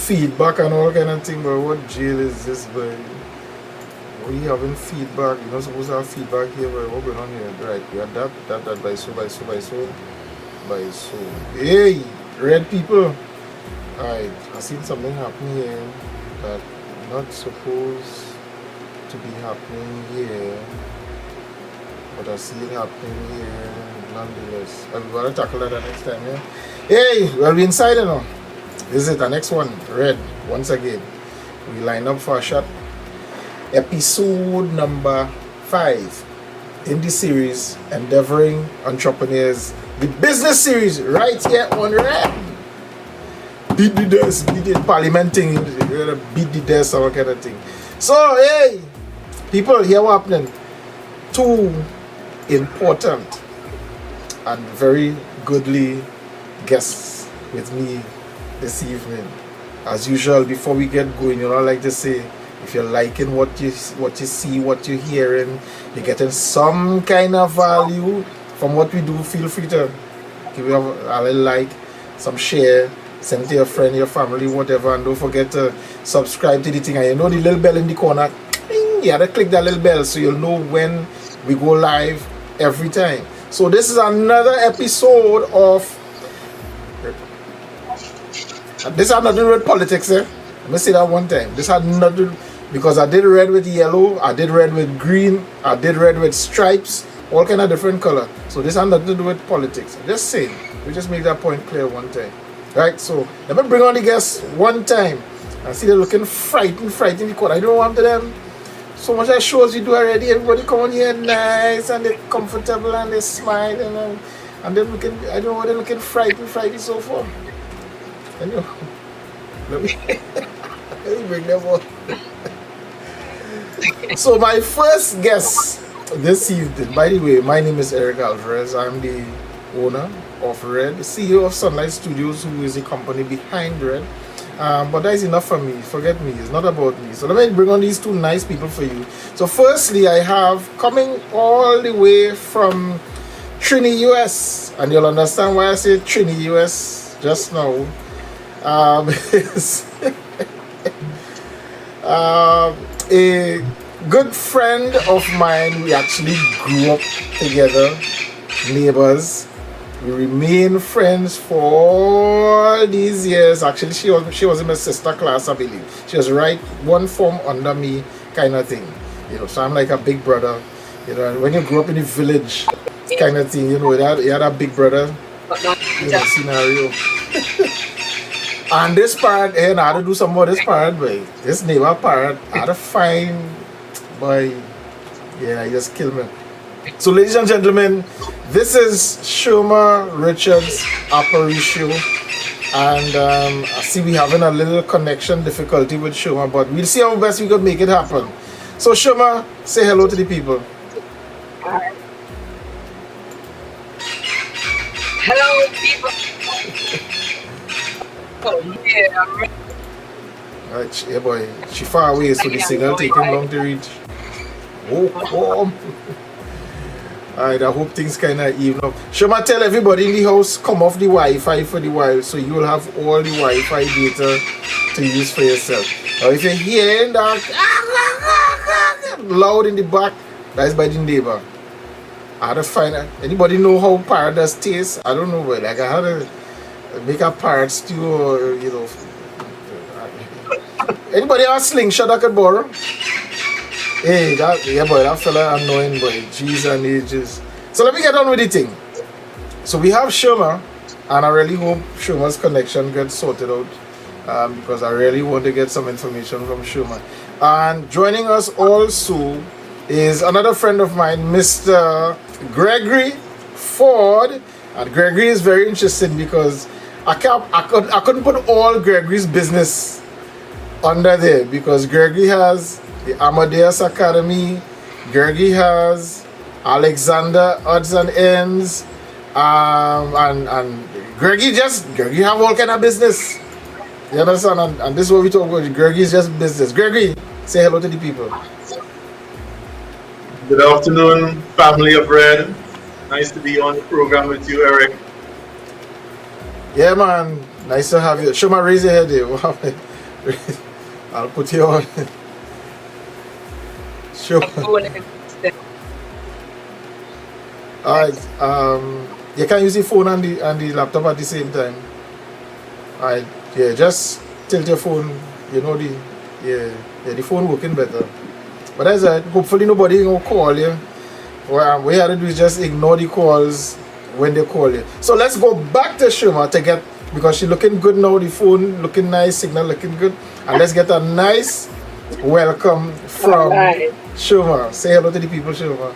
Feedback and all kind of thing, but what jail is this, boy? We having feedback. You're not supposed to have feedback here, but what going on here? Right, we have that by so. Hey, red people. Alright, I seen something happening here that not supposed to be happening here, but I see it happening here nonetheless. We're gonna tackle that the next time, yeah? Hey, well, we inside you know. This is the next one, red, once again. We line up for a shot. Episode number 5 in the series, Endeavouring Entrepreneurs, the business series, right here on red. Beat the desk, beat the parliamenting, beat the desk, all kind of thing. So, hey, people, here what happening. 2 important and very goodly guests with me this evening. As usual, before we get going, you know, I like to say, if you're liking what you see, what you're hearing, you're getting some kind of value from what we do, feel free to give it a little like, some share, send it to your friend, your family, whatever, and don't forget to subscribe to the thing. And you know the little bell in the corner, you gotta click that little bell so you'll know when we go live every time. So this is another episode of this had nothing with politics, eh? Let me say that one time. This had nothing, because I did red with yellow, I did red with green, I did red with stripes, all kind of different color. So this had nothing to do with politics. I'm just saying, we just make that point clear one time. Right, so let me bring on the guests one time. I see they're looking frightened in the corner. I don't want to them. So much of shows you do already, everybody come on here nice and they're comfortable and they smile and they're looking, I don't know what they're looking frightened so far. Anyway, let me bring them on. So my first guest this evening, by the way, my name is Eric Alvarez. I'm the owner of Red, CEO of Sunlight Studios, who is the company behind Red. But that is enough for me. Forget me. It's not about me. So let me bring on these 2 nice people for you. So firstly, I have coming all the way from Trini, US, and you'll understand why I say Trini, US just now. A good friend of mine. We actually grew up together, neighbors. We remain friends for all these years. Actually, she was in my sister class, I believe. She was right one form under me, kind of thing. You know, so I'm like a big brother. You know, when you grew up in the village, kind of thing. You know, you had a big brother. You know, scenario. And this part, and I had to do some more this part, boy. This neighbor part, I had to find, boy, yeah, he just killed me. So, ladies and gentlemen, this is Sherma Richards Apparicio, and I see we having a little connection difficulty with Sherma, but we'll see how best we could make it happen. So, Sherma, say hello to the people. Hi. Hello, people. Oh, yeah. Alright, yeah, boy, she far away, so the signal taking long to reach. Oh. Alright, I hope things kind of even up. Sherma, tell everybody in the house, come off the Wi-Fi for the while, so you will have all the Wi-Fi data to use for yourself. Now, if you're hearing that, loud in the back. That is by the neighbor. I had to find out. Anybody know how parrot does taste? I don't know, but like I had to make a parrot stew or, you know. Anybody have a slingshot I could borrow? Hey, that fella annoying, boy. Jeez and ages. So let me get on with the thing. So we have Sherma, and I really hope Sherma's connection gets sorted out, because I really want to get some information from Sherma. And joining us also is another friend of mine, Mr. Gregory Ford. And Gregory is very interesting because I couldn't put all Gregory's business under there, because Gregory has the Amadeus Academy, Gregory has Alexander Odds and Ends, and Gregory have all kind of business. You understand? And this is what we talk about. Gregory is just business. Gregory, say hello to the people. Good afternoon, family of Red. Nice to be on the program with you, Eric. Yeah, man. Nice to have you. Sherma, raise your head here. I'll put you on. Sure. Alright. You can use the phone and the laptop at the same time. Alright. Yeah, just tilt your phone. You know the phone working better. But that's it. Hopefully nobody will call you. What you have to do is just ignore the calls when they call you. So let's go back to Sherma to get, because she's looking good now, the phone looking nice, signal looking good. And let's get a nice welcome from Sherma. Say hello to the people, Sherma.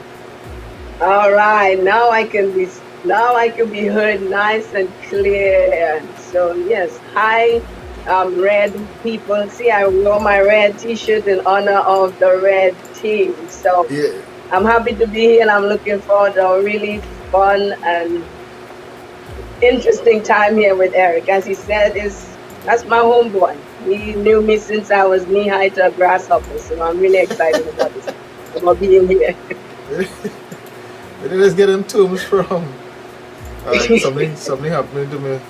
All right, now I can be heard nice and clear. So yes, hi, Red people. See, I wore my red T-shirt in honor of the Red team. So yeah. I'm happy to be here, and I'm looking forward to a really fun and interesting time here with Eric. As he said, that's my homeboy. He knew me since I was knee-high to a grasshopper, so I'm really excited about being here. Where did this get in terms from? Something happening to me.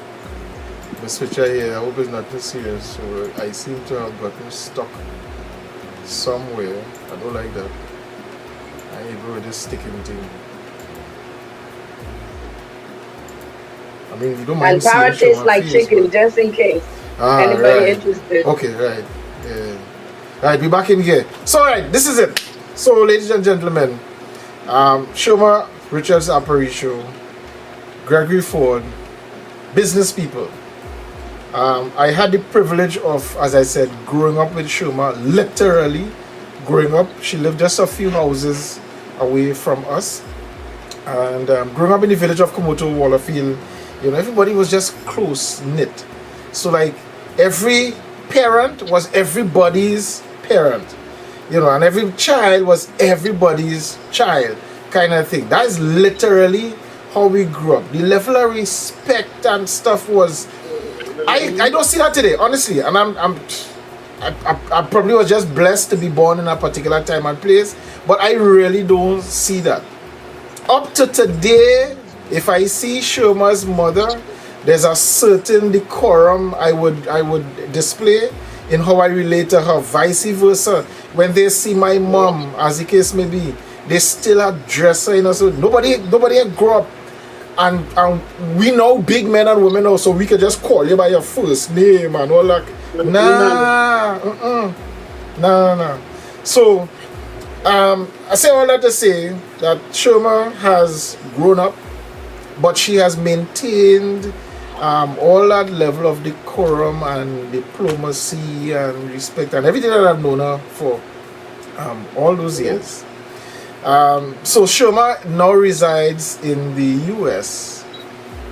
The switcher here, I hope it's not too serious. So I seem to have gotten stuck somewhere. I don't like that. I ain't able with this sticking thing. I mean, you don't mind. And parrot tastes like chicken, but just in case anybody interested. Okay, right. Yeah. Right, we're back in here. So, right, this is it. So, ladies and gentlemen, Sherma Richards Apparicio, Gregory Ford, business people. I had the privilege of, as I said, growing up with Sherma, literally growing up. She lived just a few houses away from us. And growing up in the village of Komoto, Wallerfield, you know, everybody was just close-knit. So, like, every parent was everybody's parent. You know, and every child was everybody's child, kind of thing. That is literally how we grew up. The level of respect and stuff was, I don't see that today, honestly. And I probably was just blessed to be born in a particular time and place, but I really don't see that. Up to today, if I see Sherma's mother, there's a certain decorum I would display in how I relate to her. Vice versa, when they see my mom, as the case may be, they still address her, you know. So nobody grew up, and we know big men and women now, so we can just call you by your first name and all that. Nah. So I say all that to say that Sherma has grown up, but she has maintained all that level of decorum and diplomacy and respect and everything that I've known her for all those years. So Sherma now resides in the US.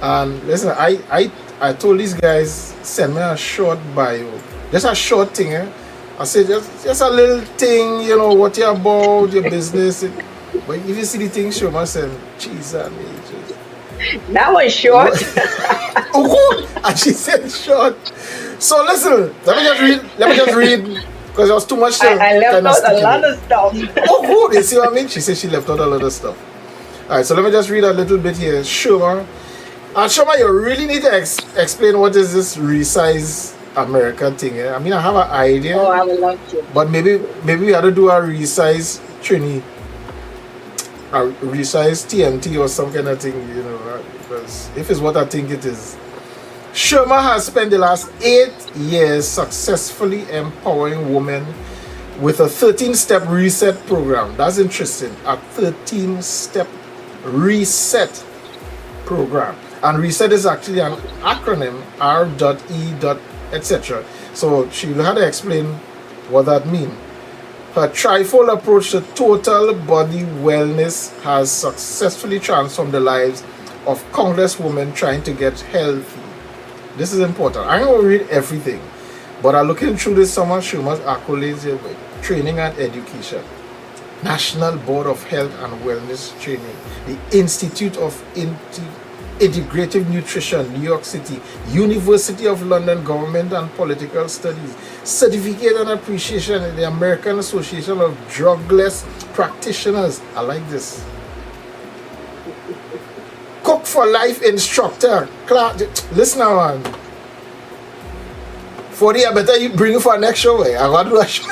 And listen, I told these guys, send me a short bio, just a short thing. I said just a little thing, you know, what you're about, your business. But if you see the thing Sherma said, jeez, that was short. Oh, and she said short. So listen, let me just read, because there was too much. I left out a lot of stuff. Oh, you see what I mean? She said she left out a lot of stuff. All right, so let me just read a little bit here. Sherma, Sherma, you really need to explain what is this resize America thing. I mean, I have an idea. Oh, I would love to. But maybe we had to do a resize trainee, a resized TMT or some kind of thing, because if it's what I think it is. Sherma has spent the last 8 years successfully empowering women with a 13-step reset program. That's interesting. A 13-step reset program. And reset is actually an acronym, R.E. etc. So she had to explain what that means. Her trifold approach to total body wellness has successfully transformed the lives of countless women trying to get healthy. This is important. I'm going to read everything, but I'm looking through this summer Sherma's accolades here with training and education. National Board of Health and Wellness Training, the Institute of Integrative Nutrition, New York City, University of London Government and Political Studies, Certificate and Appreciation in the American Association of Drugless Practitioners. I like this. Cook for Life instructor. Listen now, man. 40, I better you bring it for next show. I got to do a show.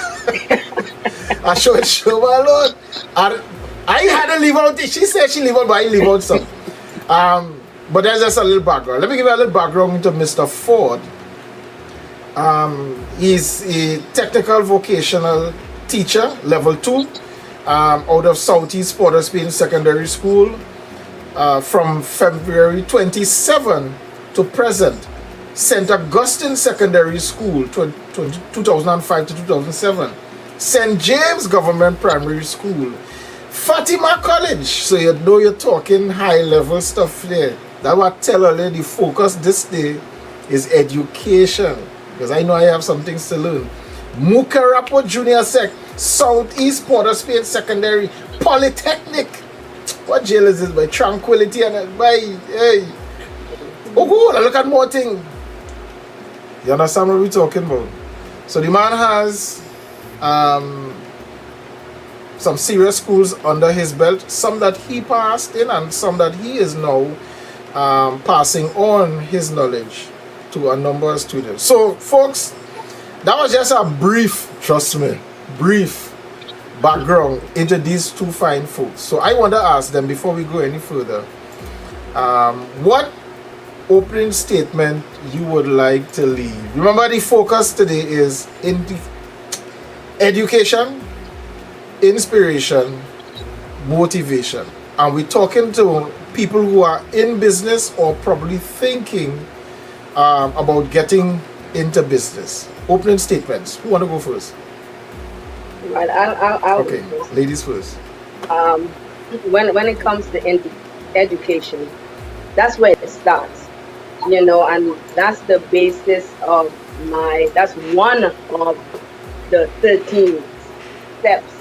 I show it show my Lord. I had to leave out. She said she leave out, but I leave out some. But there's just a little background. Let me give you a little background into Mr. Ford. He's a technical vocational teacher, level 2, out of Southeast Port of Spain Secondary School. From February 27 to present, St. Augustine Secondary School, 2005 to 2007, St. James Government Primary School, Fatima College. So you know you're talking high-level stuff there. That's what I tell her, the focus this day is education, because I know I have some things to learn. Mukarapo Junior Sec, Southeast Port of Spain Secondary, Polytechnic. What jail is this? By Tranquility and by hey. Oh good, look at more thing. You understand what we're talking about? So the man has some serious schools under his belt, some that he passed in and some that he is now passing on his knowledge to a number of students. So folks, that was just a brief, trust me, brief background into these two fine folks. So I want to ask them before we go any further, what opening statement you would like to leave. Remember, the focus today is in the education, inspiration, motivation, and we're talking to people who are in business or probably thinking about getting into business. Opening statements. Who want to go first? Right, I'll okay, go first. Ladies first. When it comes to education, that's where it starts, and that's the basis of that's one of the 13 steps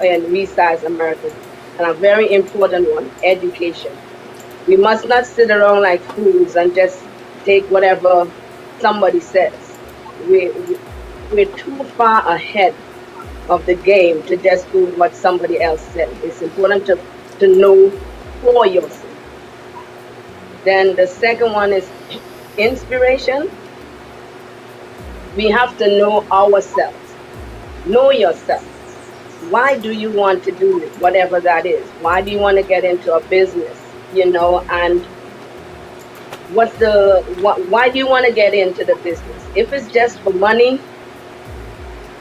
in Resize America, and a very important one, education. We must not sit around like fools and just take whatever somebody says. We're too far ahead of the game to just do what somebody else said. It's important to know for yourself. Then the second one is inspiration. We have to know ourselves. Know yourself. Why do you want to do it, whatever that is? Why do you want to get into a business? And why do you want to get into the business? If it's just for money,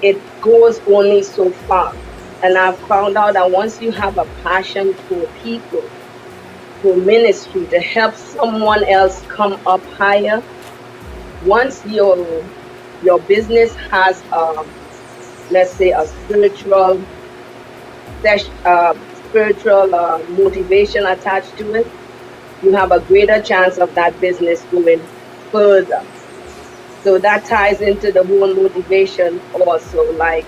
it goes only so far. And I've found out that once you have a passion for people, for ministry, to help someone else come up higher, once your business has let's say a spiritual motivation attached to it, you have a greater chance of that business going further. So that ties into the whole motivation also, like,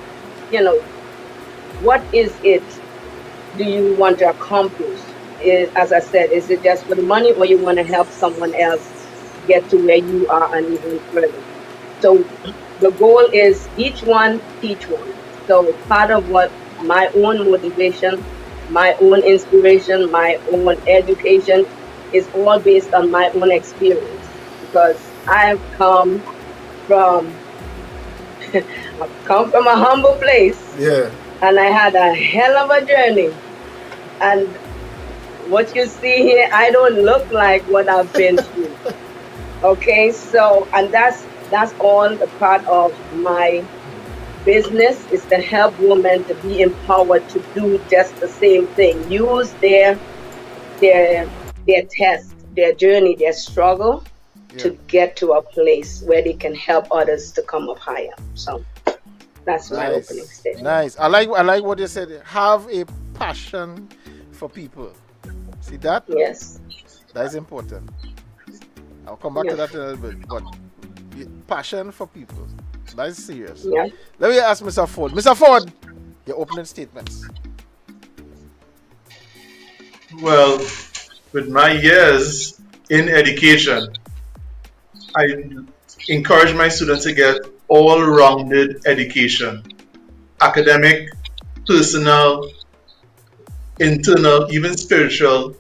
what is it do you want to accomplish? As I said, is it just for the money, or you want to help someone else get to where you are and even further? So the goal is each one teach one. So part of what my own motivation, my own inspiration, my own education is all based on my own experience, because I've come from a humble place. Yeah. and I had a hell of a journey. And what you see here, I don't look like what I've been through. Okay, so and that's all a part of my business, is to help women to be empowered to do just the same thing. Use their test, their journey, their struggle to get to a place where they can help others to come up higher. So that's my opening statement. Nice. I like what you said. Have a passion for people. See that? Yes. That is important. I'll come back to that in a little bit. But passion for people. That is serious. Yeah. Let me ask Mr. Ford. Mr. Ford, your opening statements. Well, with my years in education, I encourage my students to get all-rounded education. Academic, personal, internal, even spiritual,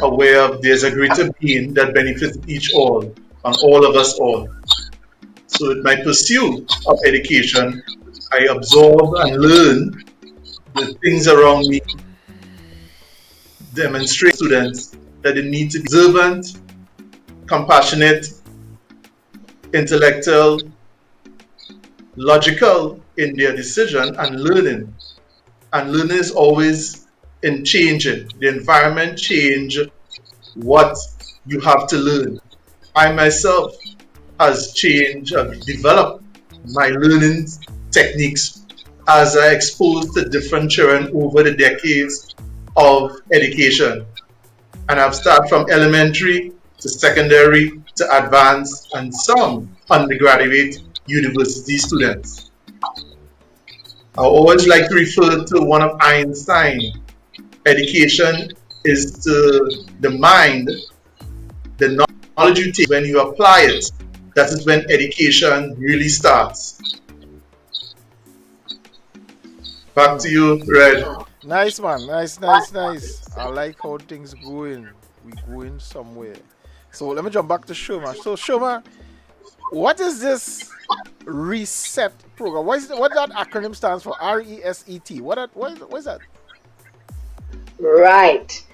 aware of there's a greater being that benefits each all, and all of us all. So in my pursuit of education, I absorb and learn the things around me, demonstrate to students that they need to be observant, compassionate, intellectual, logical in their decision and learning. And learning is always in changing. The environment change what you have to learn. I myself has changed, developed my learning techniques as I exposed to different children over the decades of education. And I've started from elementary to secondary to advanced and some undergraduate university students. I always like to refer to one of Einstein. Education is the mind, the knowledge you take when you apply it. That is when education really starts. Back to you, Red. Nice, man. Nice. I like how things going. We going somewhere. So let me jump back to Sherma. So Sherma, what is this reset program? What that acronym stands for? RESET. What is that? Right.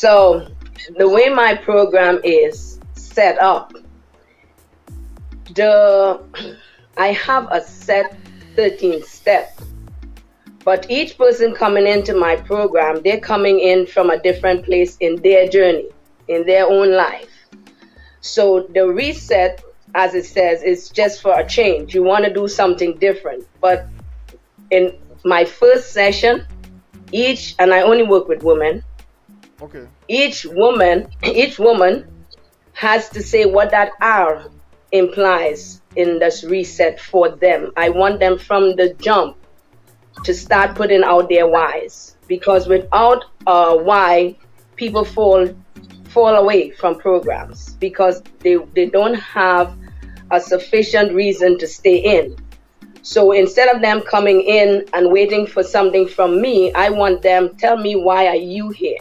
So the way my program is set up, I have a set 13 step, but each person coming into my program, they're coming in from a different place in their journey, in their own life. So the reset, as it says, is just for a change. You want to do something different. But in my first session, and I only work with women. Okay. Each woman has to say what that R implies in this reset for them. I want them from the jump to start putting out their whys, because without a why, people fall away from programs because they don't have a sufficient reason to stay in. So instead of them coming in and waiting for something from me, I want them, tell me, why are you here?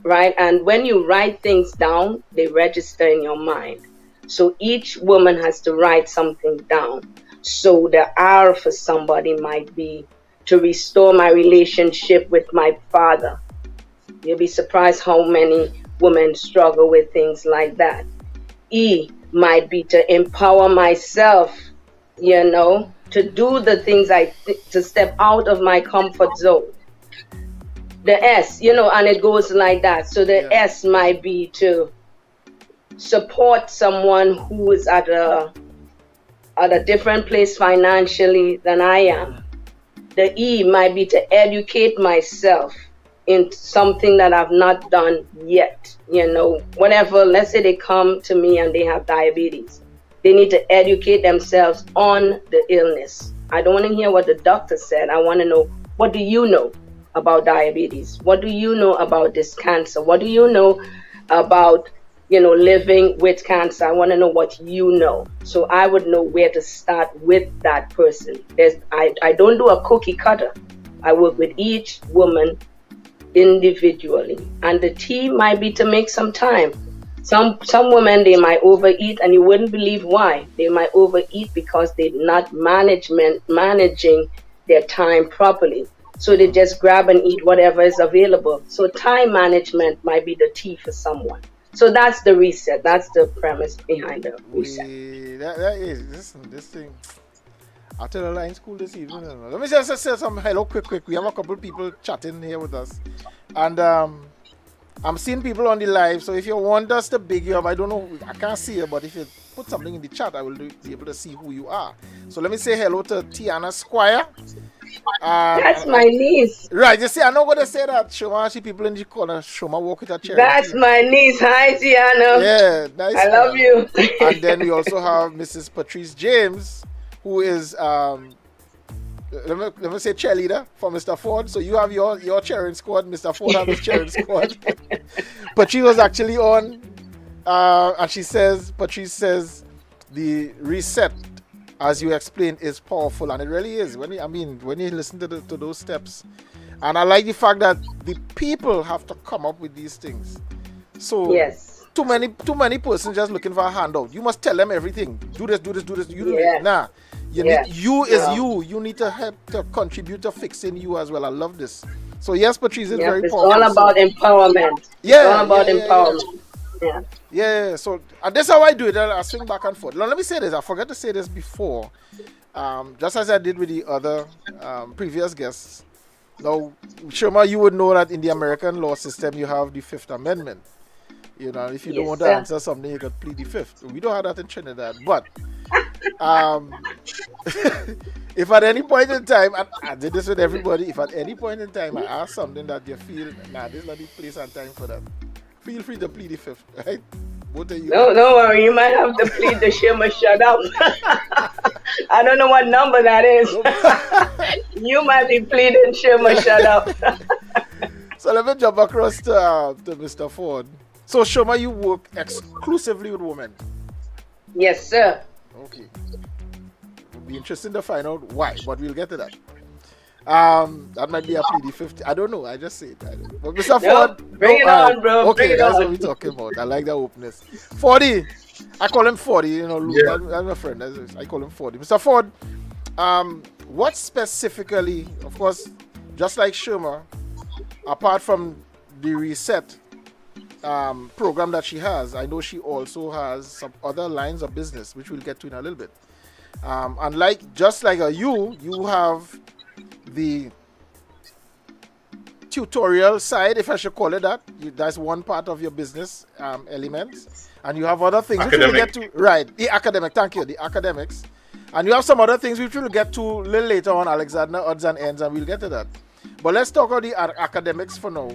Right? And when you write things down, they register in your mind. So each woman has to write something down. So the R for somebody might be to restore my relationship with my father. You'll be surprised how many women struggle with things like that. E might be to empower myself, to do the things to step out of my comfort zone. The S, and it goes like that. So the S might be to support someone who is at a different place financially than I am. The E might be to educate myself in something that I've not done yet. Whatever, let's say they come to me and they have diabetes. They need to educate themselves on the illness. I don't want to hear what the doctor said. I want to know, what do you know about diabetes? What do you know about this cancer? What do you know about, living with cancer? I want to know what you know. So I would know where to start with that person. I don't do a cookie cutter. I work with each woman individually. And the T might be to make some time. Some women, they might overeat, and you wouldn't believe why. They might overeat because they're not managing their time properly. So they just grab and eat whatever is available. So time management might be the key for someone. So that's the reset. That's the premise behind the reset. That is this thing. I'll tell a line school this evening. Let me just say some hello quick. We have a couple people chatting here with us. And I'm seeing people on the live. So if you want us to big you up, I don't know, I can't see it, but if you put something in the chat, I will be able to see who you are. So let me say hello to Tiana Squire. That's my niece. Right, you see, I'm not going to say that. Shoma, see people in the corner. Shoma walk with a chair. That's my niece. Hi, Tiana. Yeah, nice. I love you. And then we also have Mrs. Patrice James, who is let me say cheerleader for Mr. Ford. So you have your cheering squad, Mr. Ford has his cheering squad. Patrice was actually on, and Patrice says the reset, as you explained, is powerful, and it really is. When you listen to those steps, and I like the fact that the people have to come up with these things. So yes, too many persons just looking for a handout. You must tell them everything. Do this. You do yeah. it. Nah, Yes. you need to help to contribute to fixing you as well. I love this. So yes, Patrice is very it's powerful. all about empowerment. Yeah, it's all about empowerment. Yeah. So and that's how I do it. I swing back and forth. Now, let me say this. I forgot to say this before. Just as I did with the other previous guests. Now, Sherma, you would know that in the American law system, you have the Fifth Amendment. You know, if you don't want to answer something, you could plead the Fifth. We don't have that in Trinidad, but if at any point in time, and I did this with everybody, if at any point in time I ask something that you feel, this is not the place and time for that, feel free to plead the Fifth, right? Both of you. No, don't worry, you might have to plead the Sherma shut up. I don't know what number that is. You might be pleading Sherma shut up. So let me jump across to Mr. Ford. So Sherma, you work exclusively with women? Yes, sir. Okay. It'll be interesting to find out why, but we'll get to that. That might be a PD 50. I don't know. I just say it. But Mr. Ford, bring it on, bro. Okay, bring it that's on. what we're talking about. I like that openness. 40. I call him 40. You know, Luke, Yeah. that's my friend. I call him 40. Mr. Ford, what specifically, of course, just like Sherma, apart from the reset program that she has, I know she also has some other lines of business, which we'll get to in a little bit. And just like you have the tutorial side, if I should call it that. That's one part of your business elements, and you have other things which we'll get to. Right, the academic. Thank you, the academics, and you have some other things which we'll get to a little later on, Alexander, odds and ends, and we'll get to that. But let's talk about the academics for now.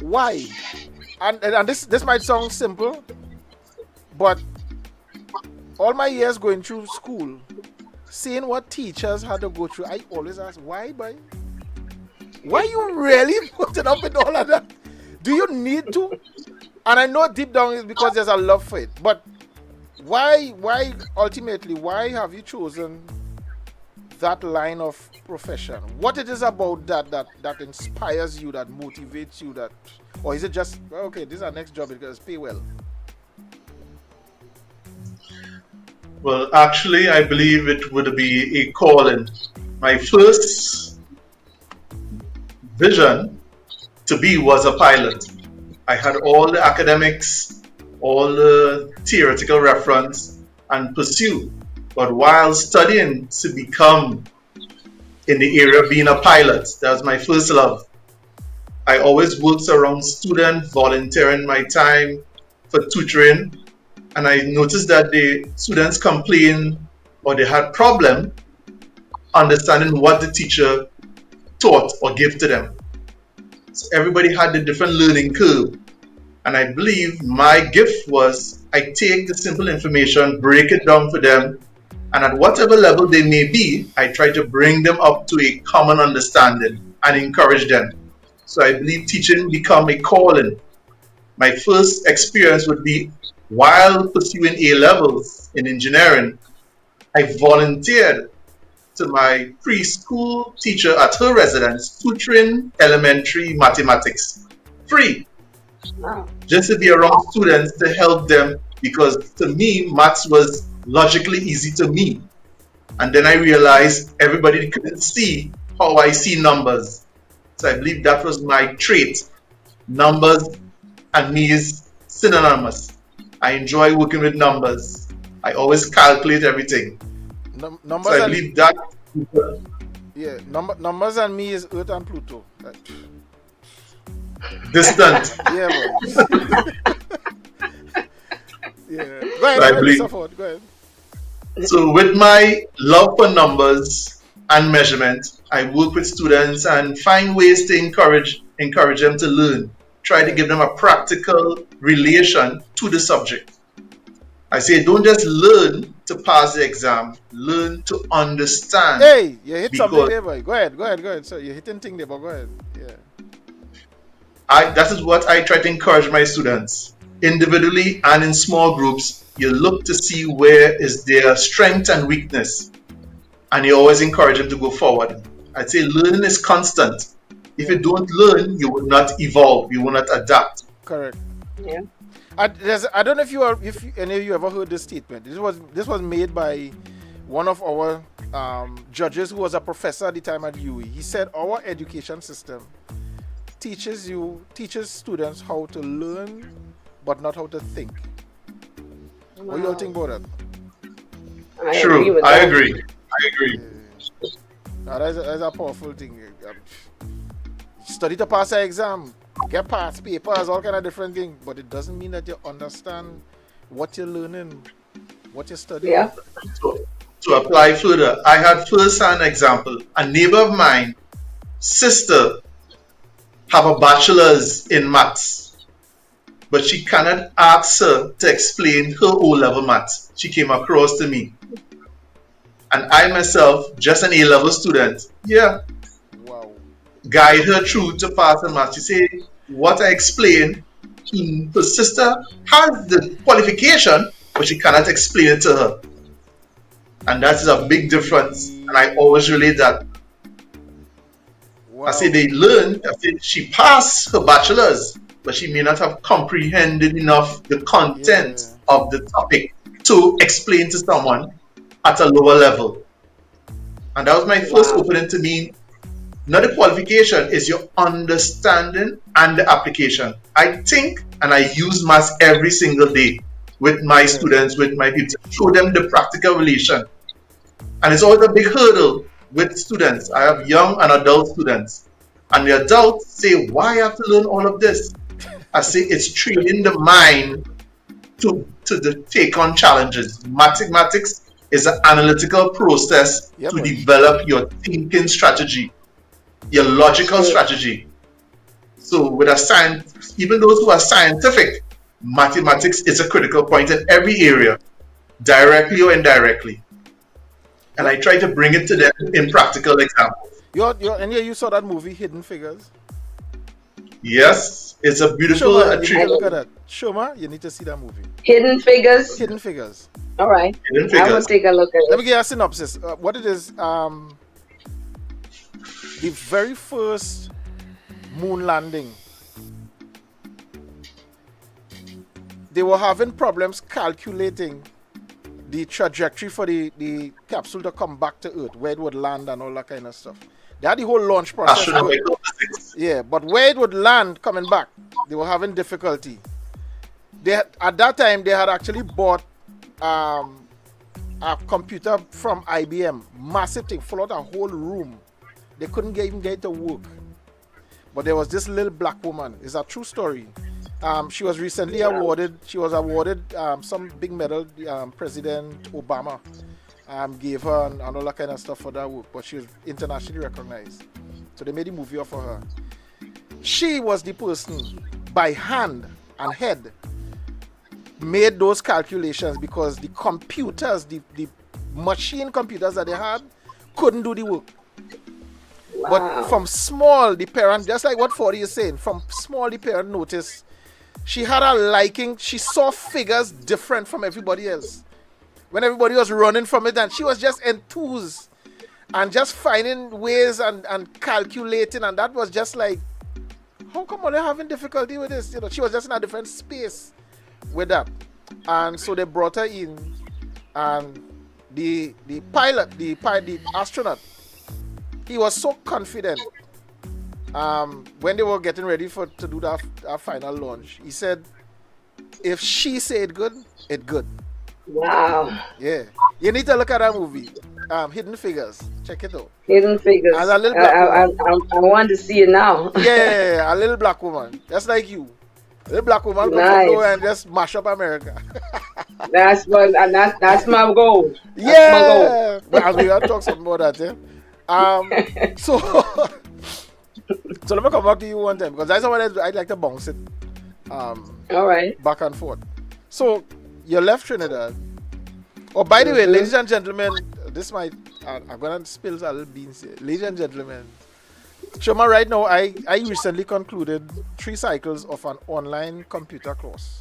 Why? And this might sound simple, but all my years going through school, seeing what teachers had to go through, I always ask, why, boy? Why you really putting up with all of that? Do you need to? And I know deep down it's because there's a love for it, but why ultimately, why have you chosen that line of profession? What it is about that inspires you, that motivates you, or is it just, okay, this is our next job because pay well? Well, actually, I believe it would be a calling. My first vision to be was a pilot. I had all the academics, all the theoretical reference, and pursue. But while studying to become in the area of being a pilot, that was my first love. I always worked around students, volunteering my time for tutoring. And I noticed that the students complained or they had problem understanding what the teacher taught or gave to them. So everybody had a different learning curve. And I believe my gift was I take the simple information, break it down for them, and at whatever level they may be, I try to bring them up to a common understanding and encourage them. So I believe teaching become a calling. My first experience would be while pursuing A-levels in engineering, I volunteered to my preschool teacher at her residence, tutoring elementary mathematics, free. Wow. Just to be around students to help them, because to me, maths was logically easy to me. And then I realized everybody couldn't see how I see numbers. So I believe that was my trait. Numbers and me is synonymous. I enjoy working with numbers. I always calculate everything. Numbers So I and believe that numbers and me is Earth and Pluto. distant. Yeah, boy. Yeah. Go ahead, I go believe- ahead. Go ahead. So with my love for numbers and measurement, I work with students and find ways to encourage them to learn. Try to give them a practical relation to the subject. I say don't just learn to pass the exam, learn to understand. Hey, you hit something Because- there, boy. Go ahead. So you're hitting thing there, but go ahead. Yeah. That is what I try to encourage my students. Individually and in small groups, you look to see where is their strength and weakness. And you always encourage them to go forward. I'd say learning is constant. If you don't learn, you will not evolve, you will not adapt. Correct. Yeah. I don't know if any of you ever heard this statement. This was made by one of our judges who was a professor at the time at UE. He said our education system teaches students how to learn but not how to think. What do you all think about that? I agree with I that. agree. Now, that's a powerful thing. Study to pass an exam, get past papers, all kind of different things, but it doesn't mean that you understand what you're learning, what you're studying. Yeah. To apply further, I had first-hand example. A neighbor of mine, sister, have a bachelor's in maths, but she cannot ask her to explain her O-level maths. She came across to me. And I myself, just an A-level student, Wow. guide her through to pass her maths. She said, what I explained, her sister has the qualification, but she cannot explain it to her. And that is a big difference. And I always relate that. Wow. I say they learn, I say she passed her bachelor's, but she may not have comprehended enough the content of the topic to explain to someone at a lower level. And that was my first opening to me. Not the qualification, is your understanding and the application. I think and I use maths every single day with my students, with my people, to show them the practical relation. And it's always a big hurdle with students. I have young and adult students. And the adults say, why I have to learn all of this? I say it's training the mind to take on challenges. Mathematics is an analytical process to develop your thinking strategy, your logical strategy. So with a science, even those who are scientific, mathematics is a critical point in every area, directly or indirectly. And I try to bring it to them in practical examples. You saw that movie, Hidden Figures? Yes, it's a beautiful Sherma, you need to treatment. look at that. Sherma, you need to see that movie. Hidden Figures. Hidden Figures. All right. Hidden I will Figures. take a look at Let it. me give you a synopsis. What it is, the very first moon landing, they were having problems calculating the trajectory for the capsule to come back to Earth, where it would land and all that kind of stuff. They had the whole launch process. Astronomical physics. Yeah, but where it would land coming back, they were having difficulty. At that time, they had actually bought a computer from IBM, massive thing, full out a whole room. They couldn't even get it to work. But there was this little black woman. It's a true story. She was recently awarded. She was awarded some big medal. President Obama gave her and all that kind of stuff for that work. But she was internationally recognized. So they made a movie of her. She was the person by hand and head made those calculations because the computers, the machine computers that they had, couldn't do the work. Wow. But from small, the parent, just like what 40 is saying, from small, the parent noticed she had a liking. She saw figures different from everybody else. When everybody was running from it, and she was just enthused and just finding ways and calculating, and that was just like, how come are they having difficulty with this? You know, she was just in a different space with that. And so they brought her in, and the pilot, the astronaut, he was so confident. When they were getting ready to do that final launch, he said, "If she say it good, it good." Wow. Yeah, you need to look at that movie, Hidden Figures. Check it out. Hidden Figures. As a little black I want to see it now. Yeah, a little black woman, just like you. A little black woman come Nice. from nowhere and just mash up America. That's my goal. That's my goal. Yeah, but I mean, I'll talk something about that. Yeah. So let me come back to you one time because that's what I'd like to bounce it. All right. Back and forth. So you left Trinidad. Oh, by the way, ladies and gentlemen, this might I'm gonna spill a little beans here. Ladies and gentlemen, Sherma, right now I recently concluded 3 cycles of an online computer course.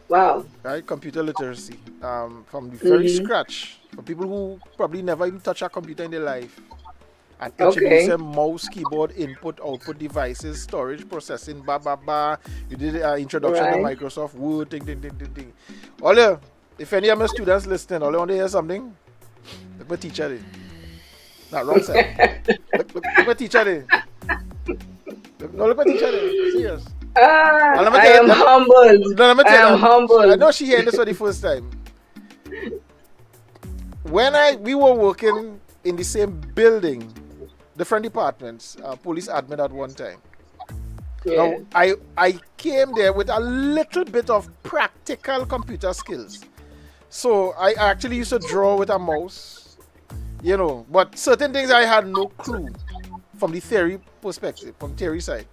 Wow. Right, computer literacy. From the very scratch for people who probably never even touch a computer in their life. And introduce them mouse, keyboard, input, output devices, storage, processing, You did an introduction to Microsoft Word, ding. All if any of my students listening, all I want to hear something, look my teacher there. Not wrong side. look my teacher there. Look my teacher there. Serious. I am humbled. No, let me tell I am you. humbled. I know she heard this for the first time. When we were working in the same building, different departments, police admin at one time. Yeah. Now, I came there with a little bit of practical computer skills. So I actually used to draw with a mouse, but certain things I had no clue from the theory perspective, from theory side.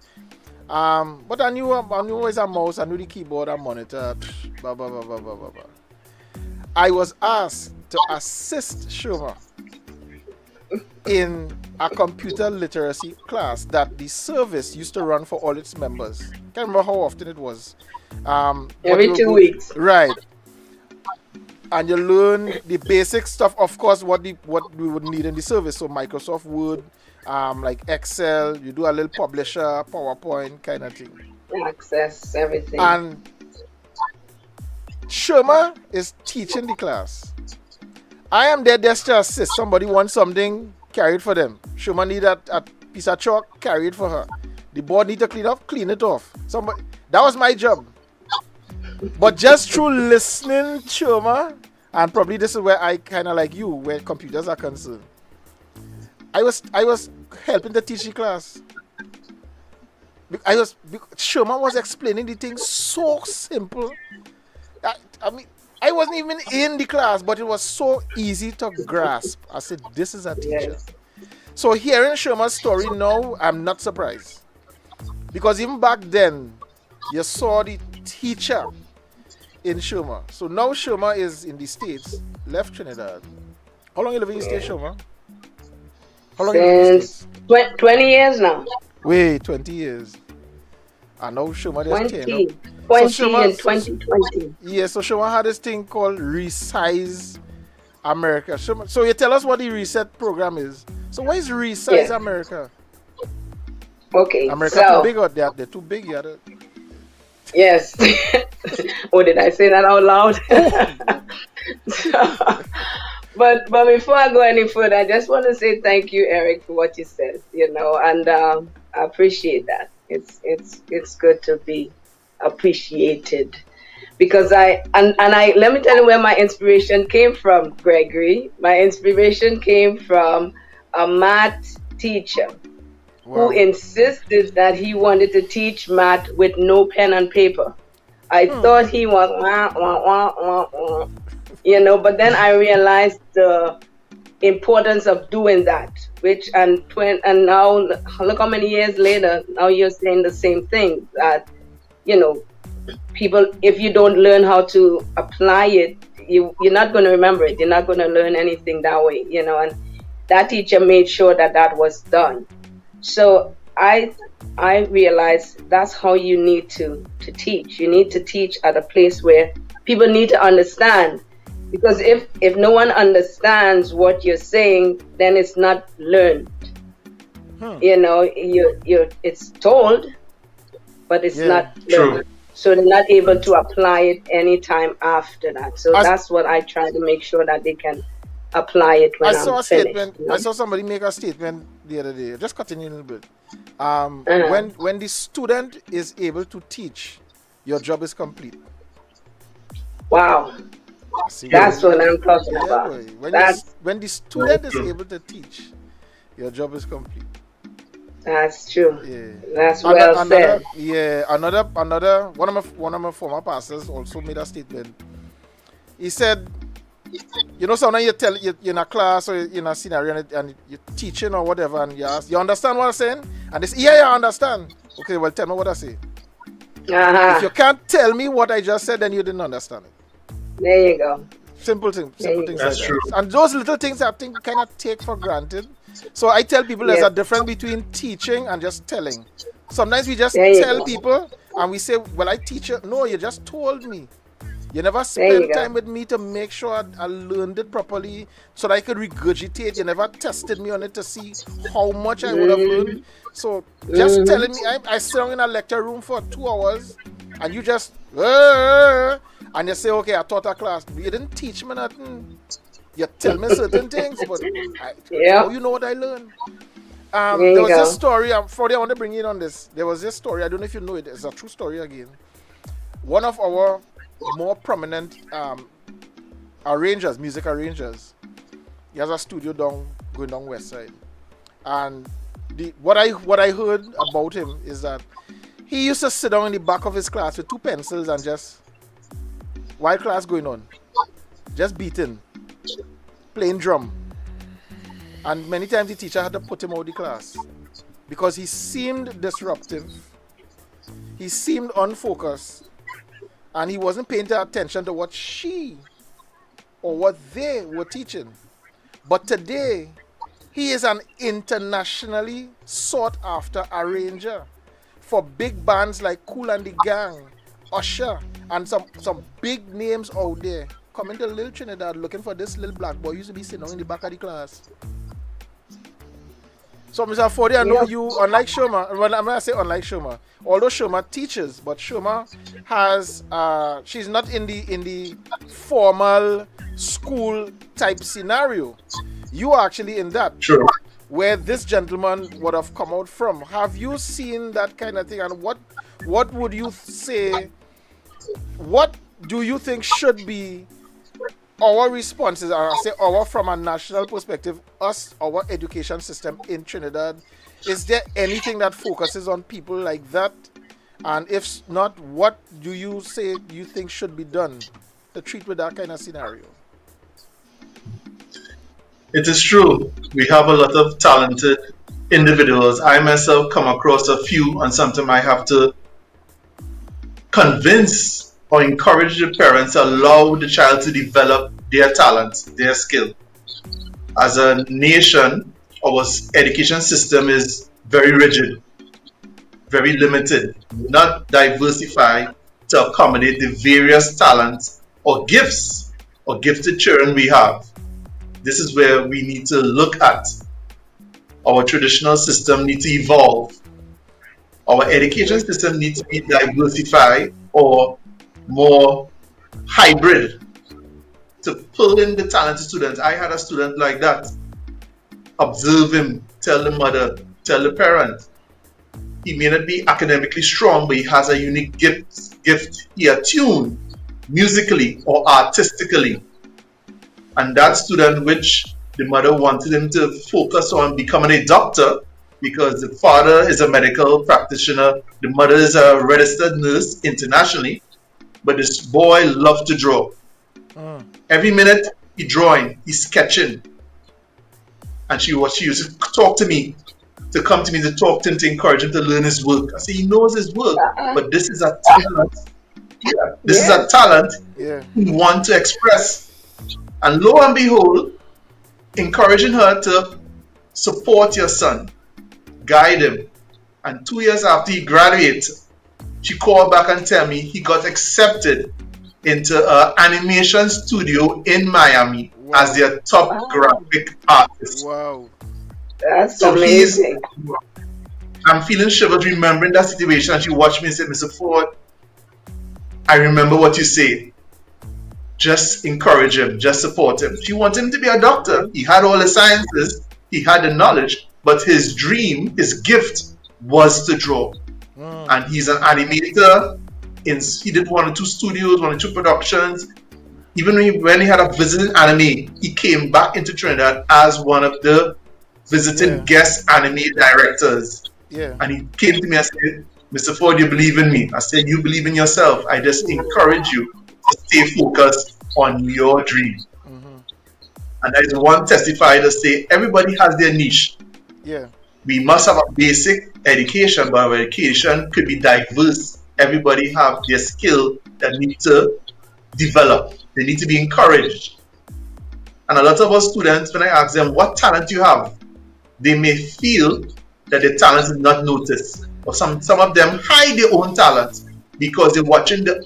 But I knew always a mouse, I knew the keyboard and monitor, blah, blah, blah, blah, blah, blah, blah. I was asked to assist Sherma in a computer literacy class that the service used to run for all its members. Can't remember how often it was. Every 2 weeks. Right. And you learn the basic stuff, of course, what we would need in the service. So Microsoft Word, like Excel, you do a little publisher, PowerPoint kind of thing. Access, everything. And Sherma is teaching the class. I am there just to assist. Somebody wants something, carry it for them. Sherma need a piece of chalk, carry it for her. The board need to clean it off. That was my job. But just through listening, Sherma, and probably this is where I kind of like you, where computers are concerned. I was helping to teach the class. Sherma was explaining the thing so simple. I mean, I wasn't even in the class, but it was so easy to grasp. I said, this is a teacher. Yes. So hearing Sherma's story now, I'm not surprised. Because even back then, you saw the teacher in Sherma. So now Sherma is in the States, left Trinidad. How long you living in the States, Sherma? How long you living in the Since States? 20 years now. Wait, 20 years. I know Sherma just 20. came up. 20 So Sherma- in 2020. Yeah, so Sherma had this thing called Resize America. So you tell us what the reset program is. So what is Resize Yes. America? Okay. America So, too big or they're too big? Yeah. yes. Oh, did I say that out loud? But before I go any further, I just want to say thank you, Eric, for what you said. And I appreciate that. It's good to be appreciated, because let me tell you where my inspiration came from, Gregory. My inspiration came from a math teacher who insisted that he wanted to teach math with no pen and paper. I thought he was but then I realized the importance of doing that, and now look how many years later, now you're saying the same thing, that people, if you don't learn how to apply it, you're not going to remember it. You're not going to learn anything that way, and that teacher made sure that was done. So I realized that's how you need to teach. You need to teach at a place where people need to understand. Because if no one understands what you're saying, then it's not learned. It's told, but it's not learned. so they're not able to apply it anytime after that. So I, that's what I try to make sure that they can apply it I when I'm saw a finished. statement. I saw somebody make a statement the other day. Just cutting in a little bit. Uh-huh. When the student is able to teach, your job is complete. Wow, See, that's what I'm talking yeah, about. boy. That's When the student is able to teach, your job is complete. that's true. Yeah. That's well Another, said. yeah, another one of my former pastors also made a statement. He said, sometimes you're in a class or in a scenario and you're teaching or whatever, and you ask, you understand what I'm saying? And they say, yeah, I understand. Okay, well, tell me what I say. If you Uh-huh. can't tell me what I just said, then you didn't understand it. There you go. Simple There you things go. like That's that. true. And those little things I think we cannot take for granted. So I tell people there's Yes. a difference between teaching and just telling. Sometimes we just There you tell go. people and we say, well, I teach you. No, you just told me. You never There you spent go. time with me to make sure I learned it properly so that I could regurgitate. You never tested me on it to see how much I would have learned. So just telling me, I sit down in a lecture room for 2 hours and you just, and you say, okay, I taught a class. You didn't teach me nothing. You tell me certain things, but how Yep. you know what I learned? There There you was go. this story, Freddie, I want to bring you in on this. There was this story, I don't know if you know it, it's a true story again. One of our more prominent music arrangers, he has a studio going down West Side. And what I heard about him is that he used to sit down in the back of his class with 2 pencils and just, while class going on, just beating, playing drum. And many times the teacher had to put him out of the class because he seemed disruptive, he seemed unfocused, and he wasn't paying attention to what she or what they were teaching. But today, he is an internationally sought after arranger for big bands like Kool and the Gang, Usher, and some big names out there coming to Little Trinidad looking for this little black boy who used to be sitting in the back of the class. So, Mr. Fordy, I know you, unlike Sherma, well, I'm going to say unlike Sherma, although Sherma teaches, but Sherma has, she's not in the formal school type scenario. You are actually in that, True. where this gentleman would have come out from. Have you seen that kind of thing? And what would you say, what do you think should be our responses, and I say our from a national perspective, our education system in Trinidad? Is there anything that focuses on people like that? And if not, what do you say you think should be done to treat with that kind of scenario? It is true. We have a lot of talented individuals. I myself come across a few, and sometimes I have to convince or encourage the parents to allow the child to develop their talent, their skill. As a nation, our education system is very rigid, very limited, not diversified to accommodate the various talents or gifts or gifted children we have. This is where we need to look at. Our traditional system needs to evolve. Our education system needs to be diversified or more hybrid to pull in the talented students. I had a student like that. Observe him, tell the mother, tell the parent. He may not be academically strong, but he has a unique gift. He attuned musically or artistically. And that student, which the mother wanted him to focus on becoming a doctor, because the father is a medical practitioner, the mother is a registered nurse internationally, but this boy loved to draw. Every minute he's drawing, he's sketching. And she used to talk to me, to come to me to talk to him, to encourage him to learn his work. I say, he knows his work, but this is a talent. Yeah, this is a talent he wants to express. And lo and behold, encouraging her to support your son, guide him. And 2 years after he graduated, she called back and tell me he got accepted into an animation studio in Miami as their top graphic artist. Wow. That's So amazing. I'm feeling shivers remembering that situation. And she watched me and said, Mr. Ford, I remember what you say. Just encourage him, just support him. If you want him to be a doctor, he had all the sciences, he had the knowledge, but his dream, his gift was to draw. And he's an animator. He did 1 or 2 studios, 1 or 2 productions. Even when he had a visiting anime, he came back into Trinidad as one of the visiting guest anime directors. Yeah. And he came to me and said, Mr. Ford, you believe in me. I said, you believe in yourself. I just encourage you to stay focused on your dream. And I just want to testify to say everybody has their niche. Yeah. We must have a basic education, but our education could be diverse. Everybody have their skill that need to develop. They need to be encouraged. And a lot of our students, when I ask them what talent you have, they may feel that their talent is not noticed. Or some of them hide their own talent because they're watching the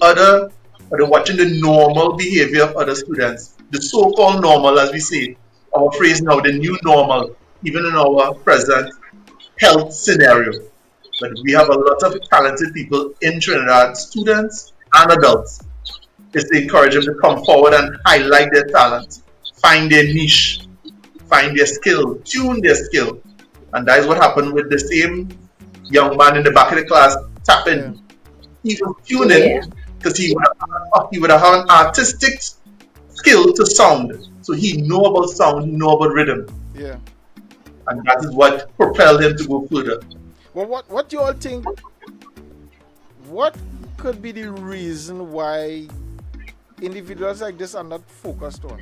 normal behavior of other students. The so-called normal, as we say, our phrase now, the new normal, even in our present health scenario. But we have a lot of talented people in Trinidad, students and adults. It's to encourage them to come forward and highlight their talent, find their niche, find their skill, tune their skill. And that is what happened with the same young man in the back of the class tapping. He was tuning because he would have an artistic skill to sound. So he know about sound, he know about rhythm. Yeah. And that is what propelled him to go further. Well, what do you all think? What could be the reason why individuals like this are not focused on?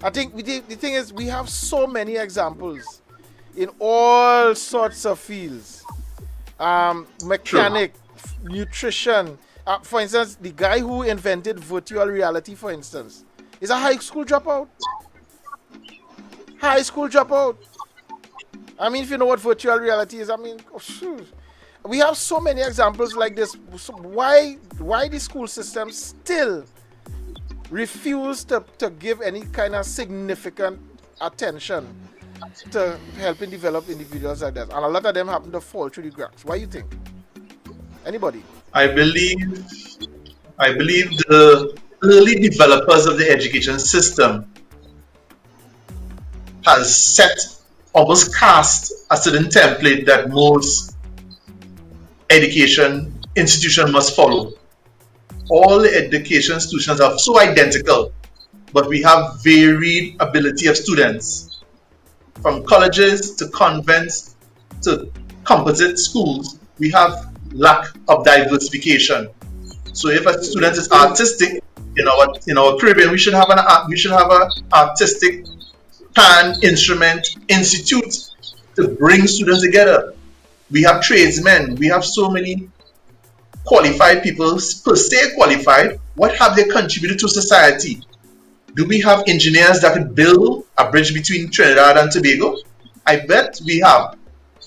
I think the thing is we have so many examples in all sorts of fields. Mechanic, nutrition. For instance, the guy who invented virtual reality, for instance, is a high school dropout. High school dropout. I mean, if you know what virtual reality is, I mean, we have so many examples like this. So why the school system still refuse to give any kind of significant attention to helping develop individuals like that? And a lot of them happen to fall through the cracks. What do you think? Anybody? I believe the early developers of the education system has almost cast a certain template that most education institutions must follow. All the education institutions are so identical, but we have varied ability of students. From colleges to convents to composite schools, we have lack of diversification. So if a student is artistic, in our Caribbean, we should have an artistic pan instrument institute to bring students together. We have tradesmen. We have so many qualified people, per se qualified. What have they contributed to society? Do we have engineers that can build a bridge between Trinidad and Tobago? I bet we have.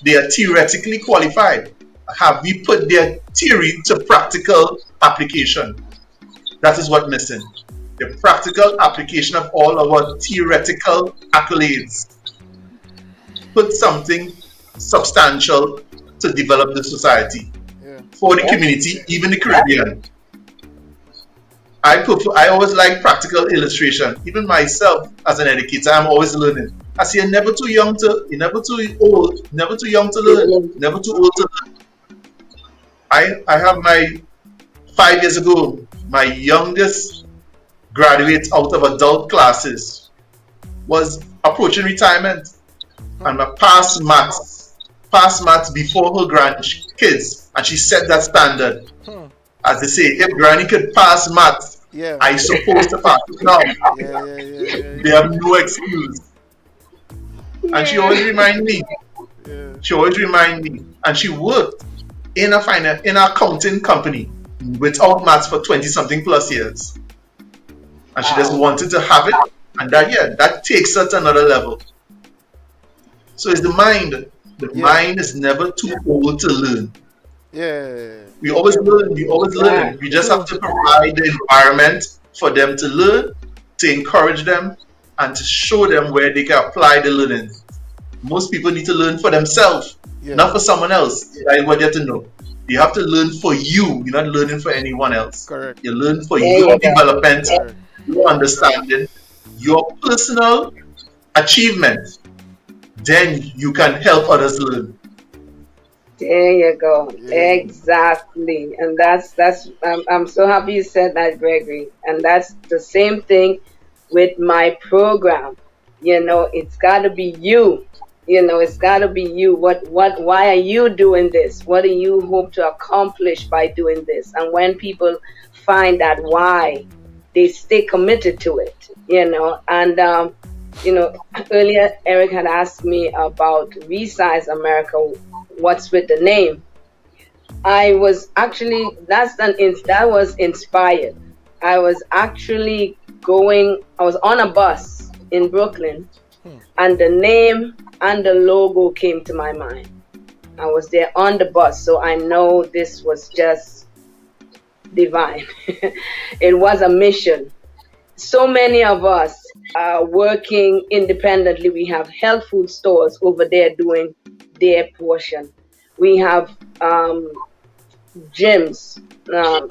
They are theoretically qualified. Have we put their theory to practical application? That is what's missing. The practical application of all our theoretical accolades. Put something substantial to develop the society for the community, even the Caribbean. I always like practical illustration. Even myself as an educator, I'm always learning. I say you're never too young to, you're never too old, never too young to learn, never too old to learn. I have 5 years ago, my youngest graduate out of adult classes was approaching retirement, and my passed maths before her grandkids, and she set that standard. As they say, if granny could pass maths, I supposed to pass it now. They have no excuse. And she always remind me. And she worked in an accounting company without maths for 20-something plus years. And she just wanted to have it, and that takes her to another level. So it's the mind. The mind is never too old to learn. We always learn. We just have to provide the environment for them to learn, to encourage them, and to show them where they can apply the learning. Most people need to learn for themselves, not for someone else. I want you to know. You have to learn for you. You're not learning for anyone else. Correct. You learn for There your you go. development, Correct. your understanding, your personal achievement. Then you can help others learn. There you go. Yeah. Exactly. And that's I'm so happy you said that, Gregory. And that's the same thing with my program. It's got to be you. It's got to be you. Why are you doing this? What do you hope to accomplish by doing this? And when people find that why, they stay committed to it, and earlier Eric had asked me about Resize America. What's with the name? I was actually that was inspired. I was actually I was on a bus in Brooklyn, and the name and the logo came to my mind. I was there on the bus, so I know this was just divine. It was a mission. So many of us are working independently. We have health food stores over there doing their portion. We have gyms,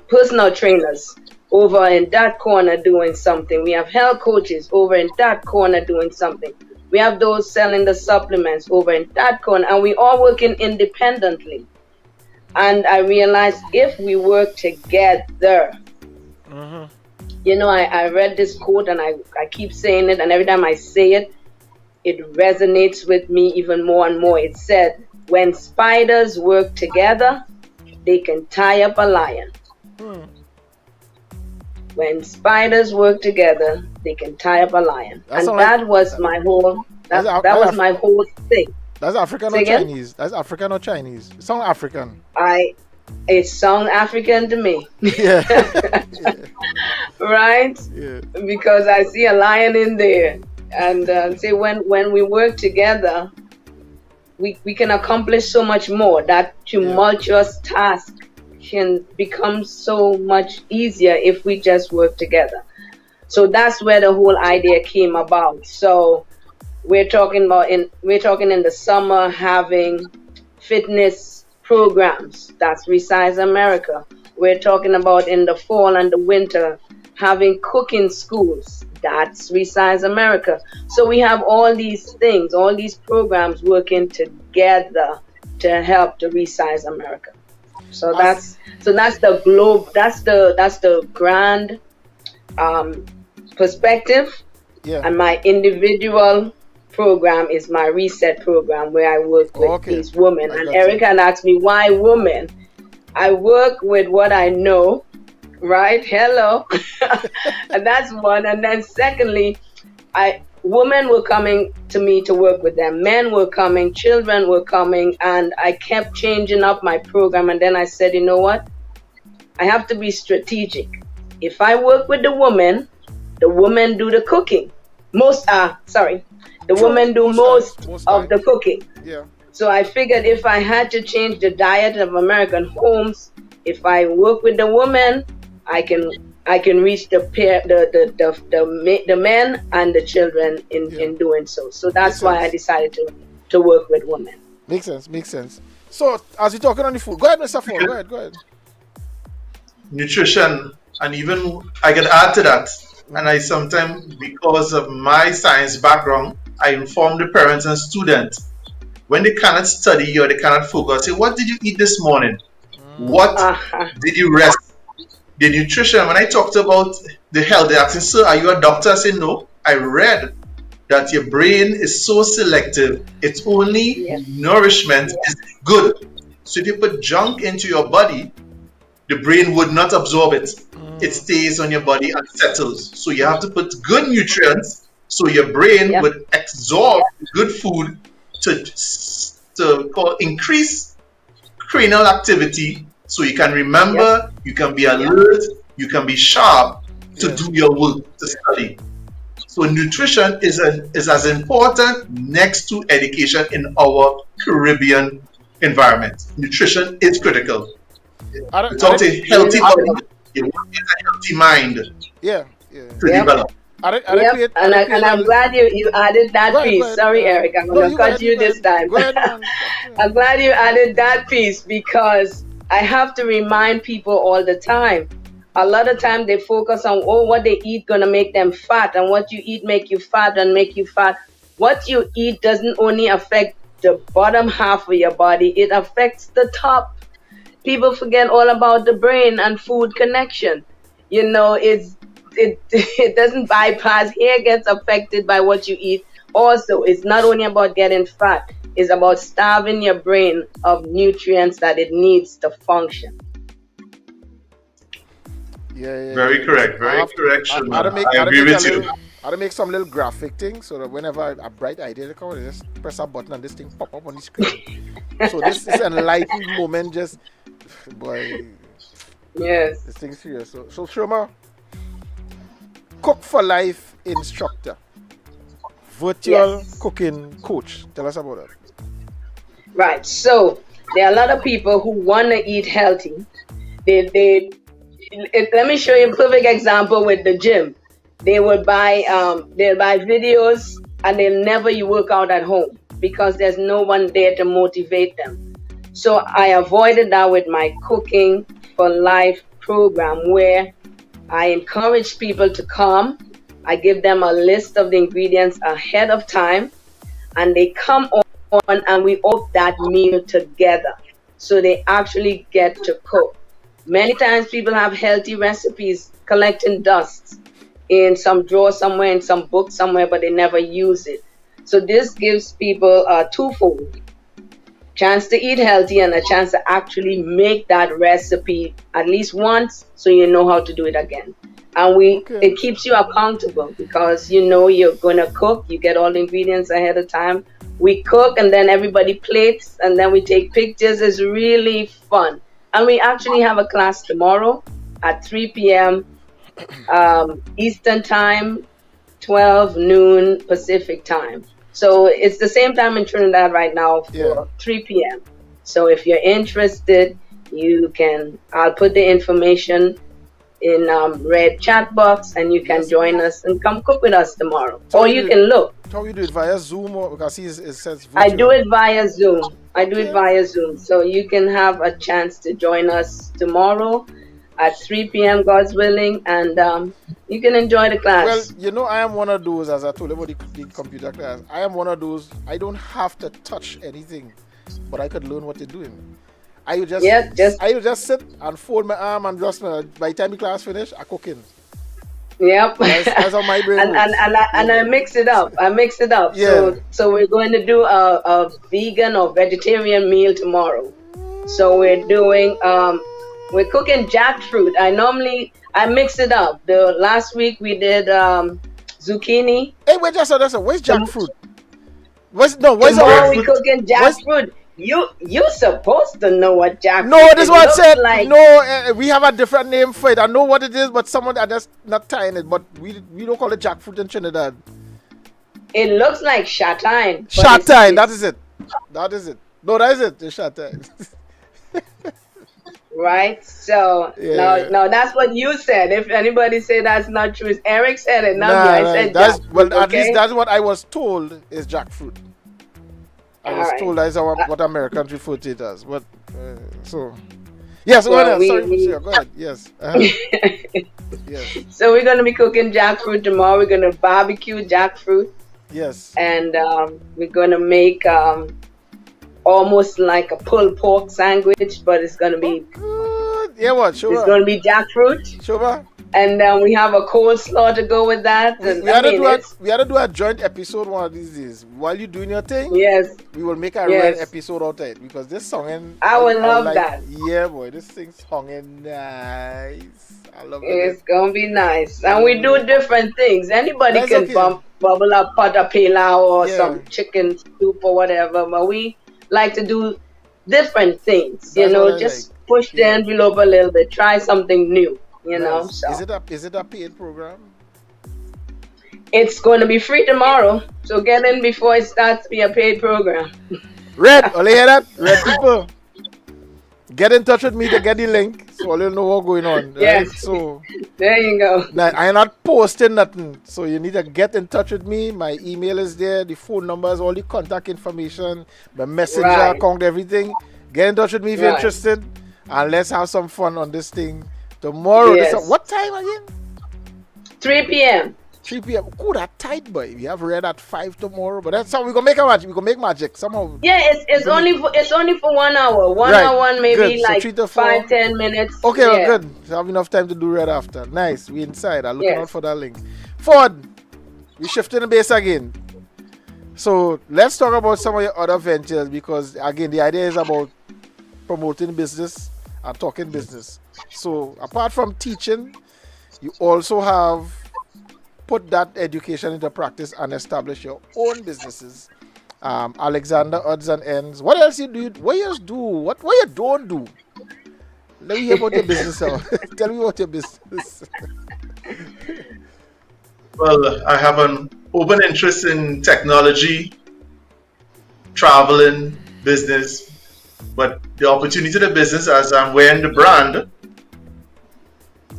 personal trainers over in that corner doing something. We have health coaches over in that corner doing something. We have those selling the supplements over in that corner, and we all working independently. And I realized if we work together, I read this quote and I keep saying it, and every time I say it, it resonates with me even more and more. It said, when spiders work together, they can tie up a lion. When spiders work together, they can tie up a lion. That was my whole thing. That's African or Chinese? That's African or Chinese? It sounds African. It sounds African to me. Yeah. Right? Yeah. Because I see a lion in there. And say when we work together, we can accomplish so much more. That tumultuous task can become so much easier if we just work together. So that's where the whole idea came about. So we're talking in the summer having fitness programs. That's Resize America. We're talking about in the fall and the winter having cooking schools. That's Resize America. So we have all these things, all these programs working together to help to Resize America. So that's the globe. That's the grand perspective. Yeah. And my individual program is my reset program, where I work with these women. And Eric had asked me why women. I work with what I know. Right? Hello. And that's one. And then secondly, women were coming to me to work with them. Men were coming, children were coming, and I kept changing up my program. And then I said, you know what? I have to be strategic. If I work with the women do the cooking. The women do most of the cooking. Yeah. So I figured if I had to change the diet of American homes, if I work with the women, I can reach the men and the children in doing so. So that's why I decided to work with women. Makes sense. So as you're talking on the food, go ahead, Mr. Ford. Go ahead. Nutrition, and even I can add to that. And I sometimes, because of my science background, I inform the parents and students when they cannot study or they cannot focus. Say, what did you eat this morning? What did you rest? The nutrition, when I talked about the health, they asked, sir, are you a doctor? I said, no. I read that your brain is so selective. It's only nourishment is good. So if you put junk into your body, the brain would not absorb it. It stays on your body and settles. So you have to put good nutrients so your brain would absorb good food to increase cranial activity, so you can remember, you can be alert, you can be sharp to do your work, to study. So nutrition is as important next to education in our Caribbean environment. Nutrition is critical. Without a healthy body, you want a healthy mind to develop. And I'm glad you added that piece. Sorry, Eric, I'm going to cut you this time. I'm glad you added that piece, because I have to remind people all the time. A lot of time they focus on, oh, what they eat gonna make them fat, and what you eat make you fat and make you fat. What you eat doesn't only affect the bottom half of your body, it affects the top. People forget all about the brain and food connection. You know, it doesn't bypass. Hair gets affected by what you eat. Also, it's not only about getting fat, it's about starving your brain of nutrients that it needs to function. Yeah. Very correct. Very correct, Sherma. I agree with you. I had to make some little graphic thing so that whenever a bright idea comes, I just press a button and this thing pop up on the screen. So this is an enlightening moment. Just boy, Yes. this thing's serious. So Sherma, cook for life instructor, virtual Yes. cooking coach. Tell us about it. Right. So there are a lot of people who want to eat healthy. Let me show you a perfect example with the gym. They'll buy videos and they'll never work out at home because there's no one there to motivate them. So I avoided that with my Cooking for Life program, where I encourage people to come. I give them a list of the ingredients ahead of time, and they come on and we cook that meal together. So they actually get to cook. Many times people have healthy recipes collecting dust in some drawer somewhere, in some book somewhere, but they never use it. So this gives people a twofold chance to eat healthy and a chance to actually make that recipe at least once, so you know how to do it again. And it keeps you accountable because you know you're gonna cook. You get all the ingredients ahead of time. We cook and then everybody plates and then we take pictures. It's really fun. And we actually have a class tomorrow at 3 p.m. Eastern time, 12 noon Pacific time. So it's the same time in Trinidad right now for 3 p.m. So if you're interested, I'll put the information in red chat box and you can join us and come cook with us tomorrow. So or you can look. How you do it via Zoom or because it says virtual? I do it via Zoom. So you can have a chance to join us tomorrow at 3 p.m. God's willing, and you can enjoy the class. Well, you know, I am one of those, as I told you about the computer class, I am one of those, I don't have to touch anything, but I could learn what they're doing. I would just sit and fold my arm and just, by the time the class finish, I cooking. Yep. That's how my brain works. And I mix it up. Yeah. So we're going to do a vegan or vegetarian meal tomorrow. So we're doing we're cooking jackfruit. I mix it up. The last week we did zucchini. Hey, wait, just where's jackfruit? Tomorrow we cooking jackfruit. You're supposed to know what jackfruit. No, this is what I said. Like. No, we have a different name for it. I know what it is, but someone are just not tying it. But we don't call it jackfruit in Trinidad. It looks like shatine. Shatine, that is it. No, that is it. It's shatine. Right? So, no, that's what you said. If anybody say that's not true, Eric said it, not me. I said jackfruit. Well, at least that's what I was told is jackfruit. I was told that's what Americans refer to it as. But, so... Yes, go ahead. Go ahead. Yes. Yes. So we're going to be cooking jackfruit tomorrow. We're going to barbecue jackfruit. Yes. And we're going to make almost like a pulled pork sandwich, but it's going to be... good. Yeah, what? Sure. It's going to be jackfruit. Sure. And we have a coleslaw to go with that. We had to do a joint episode one of these days. While you're doing your thing, yes, we will make a red episode out of it because this song I would love that. Yeah, boy, this thing's songing nice. I love it. It's gonna be nice, and we do different things. Anybody can bubble up pot of pilau or some chicken soup or whatever, but we like to do different things. Just push the envelope a little bit, try something new. So is it a paid program? It's going to be free tomorrow, so get in before it starts to be a paid program. Red, only hear that? Red people, get in touch with me to get the link so you'll know what's going on. Right? Yes. So there you go. Now, I'm not posting nothing, so you need to get in touch with me. My email is there, the phone numbers, all the contact information, my messenger account, everything. Get in touch with me if you're interested. And let's have some fun on this thing tomorrow. Yes. What time again? 3 p.m. 3 p.m. Cool, that tight, boy. We have red at 5 tomorrow, but that's how we gonna make a magic. We gonna make magic somehow. Yeah, it's only for 1 hour. One Right. hour, maybe Good. So like 3 to 4. 5-10 minutes. Okay, yeah. well, good. So have enough time to do red after. Nice. We inside. I'm looking Yes. out for that link. Ford, we shifting the base again. So let's talk about some of your other ventures, because again, the idea is about promoting business and talking business. So apart from teaching, you also have put that education into practice and establish your own businesses. Alexander Odds and Ends. What else you do? What you do? What you don't do? Let me hear about your business now. Tell me about your business. Well, I have an open interest in technology, traveling, business, but the opportunity to the business as I'm wearing the brand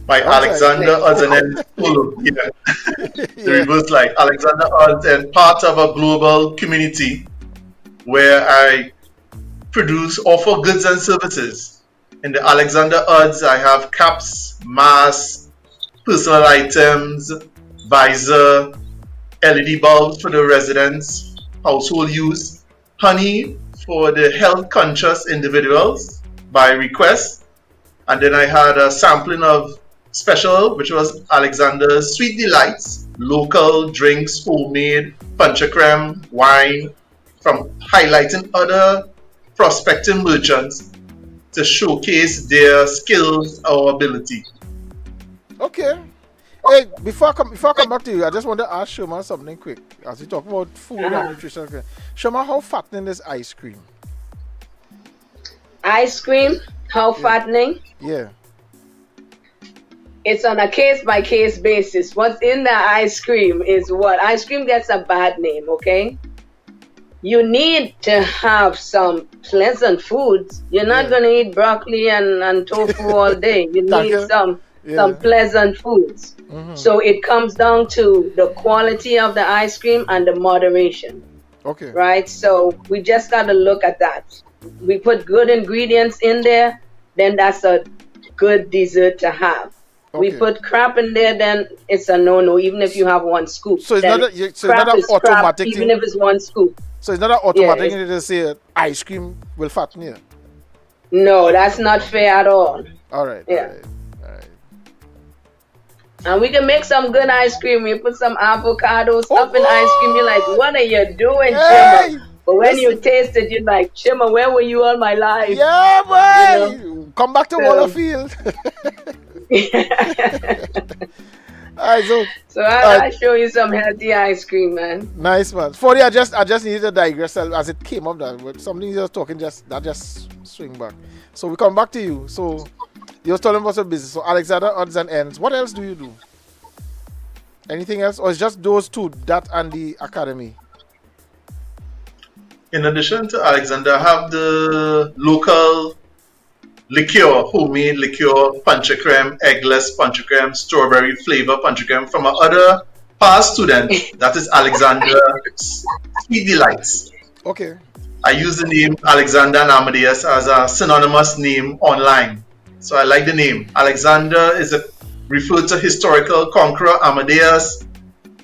by Alexander Odds and Ends Polo. Yeah. The reverse, like Alexander Odds, and part of a global community where I offer goods and services. In the Alexander Odds, I have caps, masks, personal items, visor, LED bulbs for the residents, household use, honey for the health conscious individuals by request, and then I had a sampling of special, which was Alexander's Sweet Delights, local drinks, homemade, punch creme, wine, from highlighting other prospecting merchants to showcase their skills or ability. Okay. Hey, before I come back to you, I just want to ask Sherma something quick. As we talk about food and nutrition. Sherma, how fattening is ice cream? Ice cream, how fattening? Yeah. It's on a case-by-case basis. What's in the ice cream is what? Ice cream gets a bad name, okay? You need to have some pleasant foods. You're not going to eat broccoli and tofu all day. You need some pleasant foods. Mm-hmm. So it comes down to the quality of the ice cream and the moderation. Okay. Right? So we just got to look at that. We put good ingredients in there, then that's a good dessert to have. Okay. We put crap in there, then it's a no-no, even if you have one scoop. So it's not an automatic thing? Even if it's one scoop. So it's not an automatic thing to say ice cream will fatten you? No, that's not fair at all. All right. Yeah. All right. And we can make some good ice cream. We put some avocado stuff in ice cream. You're like, what are you doing, Sherma? But when you taste it, you're like, Sherma, where were you all my life? Yeah, boy. You know? Come back to Waterfield. Alright, so I'll show you some healthy ice cream, man. Nice, man. Forty, I just needed to digress as it came up that, but something you was talking just swing back. So we come back to you. So you was telling about your business. So Alexander Odds and Ends. What else do you do? Anything else, or it's just those two, that and the academy? In addition to Alexander, I have the local liqueur, homemade liqueur, punch creme, eggless punch creme, strawberry flavor punch creme from our other past student, that is Alexander Sweet Delights. Okay. I use the name Alexander and Amadeus as a synonymous name online. So I like the name. Alexander is referred to historical conqueror. Amadeus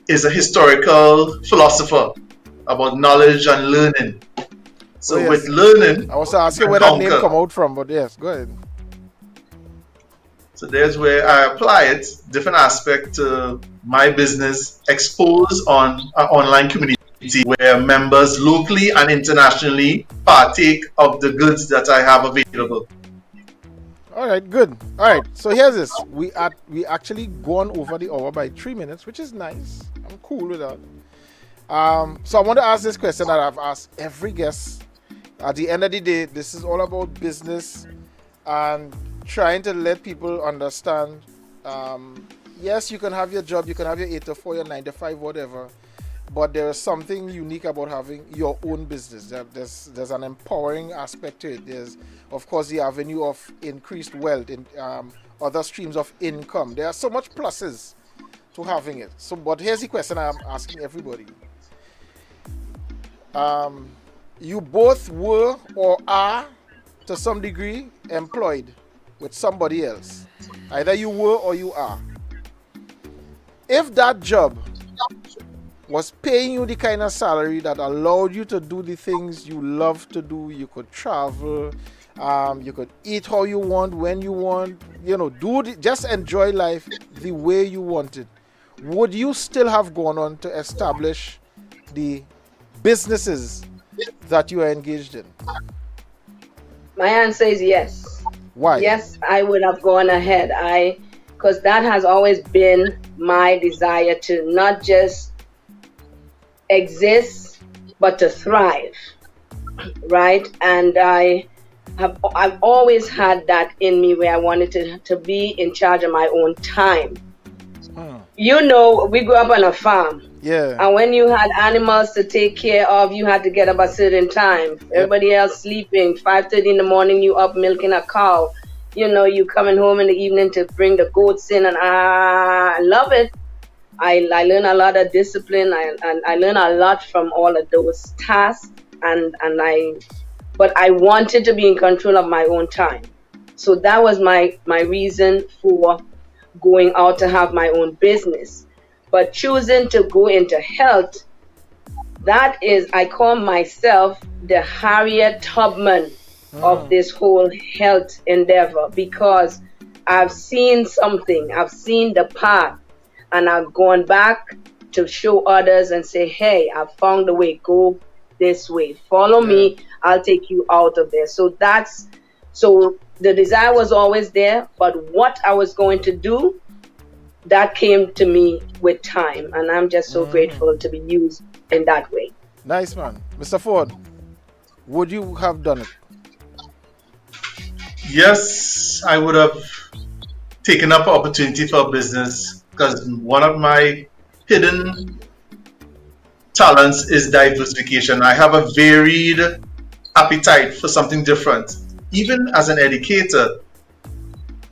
is a historical philosopher about knowledge and learning. So with learning, I was asking where that name come out from, but yes, go ahead. So there's where I apply it, different aspect to my business, expose on an online community where members locally and internationally partake of the goods that I have available. All right, good. All right, so here's this. We actually gone over the hour by 3 minutes, which is nice. I'm cool with that. So I want to ask this question that I've asked every guest. At the end of the day, this is all about business and trying to let people understand. Yes, you can have your job, you can have your 8 to 4, your 9 to 5, whatever. But there is something unique about having your own business. There's an empowering aspect to it. There's, of course, the avenue of increased wealth and other streams of income. There are so much pluses to having it. So, but here's the question I'm asking everybody. You both were or are to some degree, employed with somebody else. Either you were or you are. If that job was paying you the kind of salary that allowed you to do the things you love to do, you could travel, you could eat how you want, when you want, just enjoy life the way you want it, would you still have gone on to establish the businesses that you are engaged in? My answer is yes. Why? Yes, I would have gone ahead. Because that has always been my desire to not just exist, but to thrive, right? And I've always had that in me where I wanted to be in charge of my own time. We grew up on a farm. Yeah. And when you had animals to take care of, you had to get up a certain time. Yep. Everybody else sleeping. 5:30 in the morning, you up milking a cow. You coming home in the evening to bring the goats in, and I love it. I learn a lot of discipline. I learn a lot from all of those tasks, but I wanted to be in control of my own time. So that was my reason for going out to have my own business. But choosing to go into health, that is, I call myself the Harriet Tubman of this whole health endeavor, because I've seen something, I've seen the path, and I've gone back to show others and say, hey, I've found the way, go this way, follow me, I'll take you out of there. So the desire was always there, but what I was going to do, that came to me with time, and I'm just so grateful to be used in that way. Nice, man. Mr. Ford, would you have done it? Yes, I would have taken up opportunity for a business, because one of my hidden talents is diversification. I have a varied appetite for something different. Even as an educator,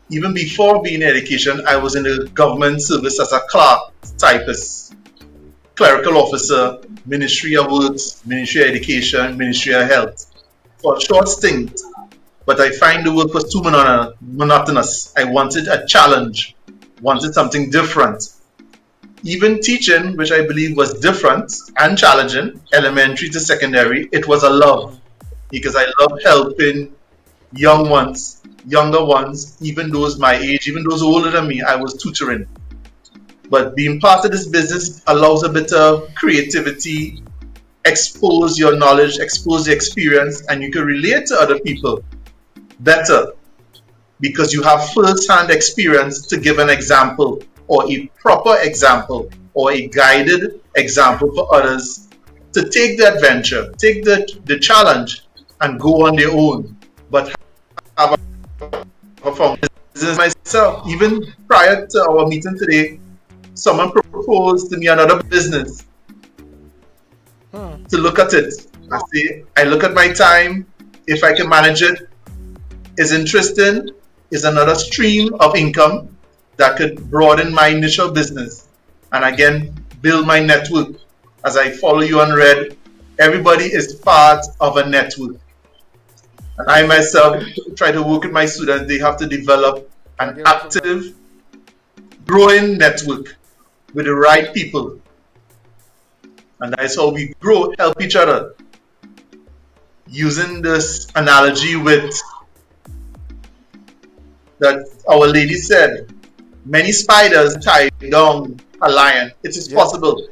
even before being in education, I was in the government service as a clerk, typist, clerical officer, Ministry of Works, Ministry of Education, Ministry of Health, for a short stint. But I find the work was too monotonous. I wanted a challenge, wanted something different. Even teaching, which I believe was different and challenging, elementary to secondary, it was a love, because I love helping younger ones, even those my age, even those older than me, I was tutoring. But being part of this business allows a bit of creativity, expose your knowledge, expose the experience, and you can relate to other people better because you have first-hand experience to give an example, or a proper example, or a guided example for others to take the adventure, take the challenge, and go on their own. But have a foundation business myself. Even prior to our meeting today, someone proposed to me another business to look at it. I look at my time, if I can manage it, is interesting, is another stream of income that could broaden my initial business and again build my network. As I follow you on Red, everybody is part of a network. And I myself try to work with my students. They have to develop an active, growing network with the right people. And that's how we grow, help each other. Using this analogy with that our lady said, many spiders tie down a lion. It is possible.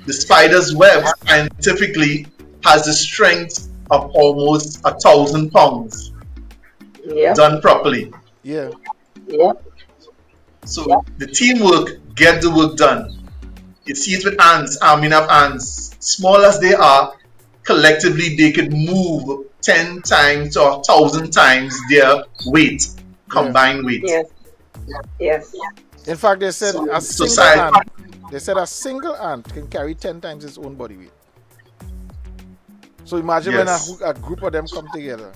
The spider's web scientifically has the strength of almost 1,000 pounds done properly. Yeah. So the teamwork get the work done. You see it with ants, arming of ants. Small as they are, collectively they could move 10 times or 1,000 times their weight, combined weight. Yes. In fact, they said a single ant can carry 10 times its own body weight. So imagine when a group of them come together,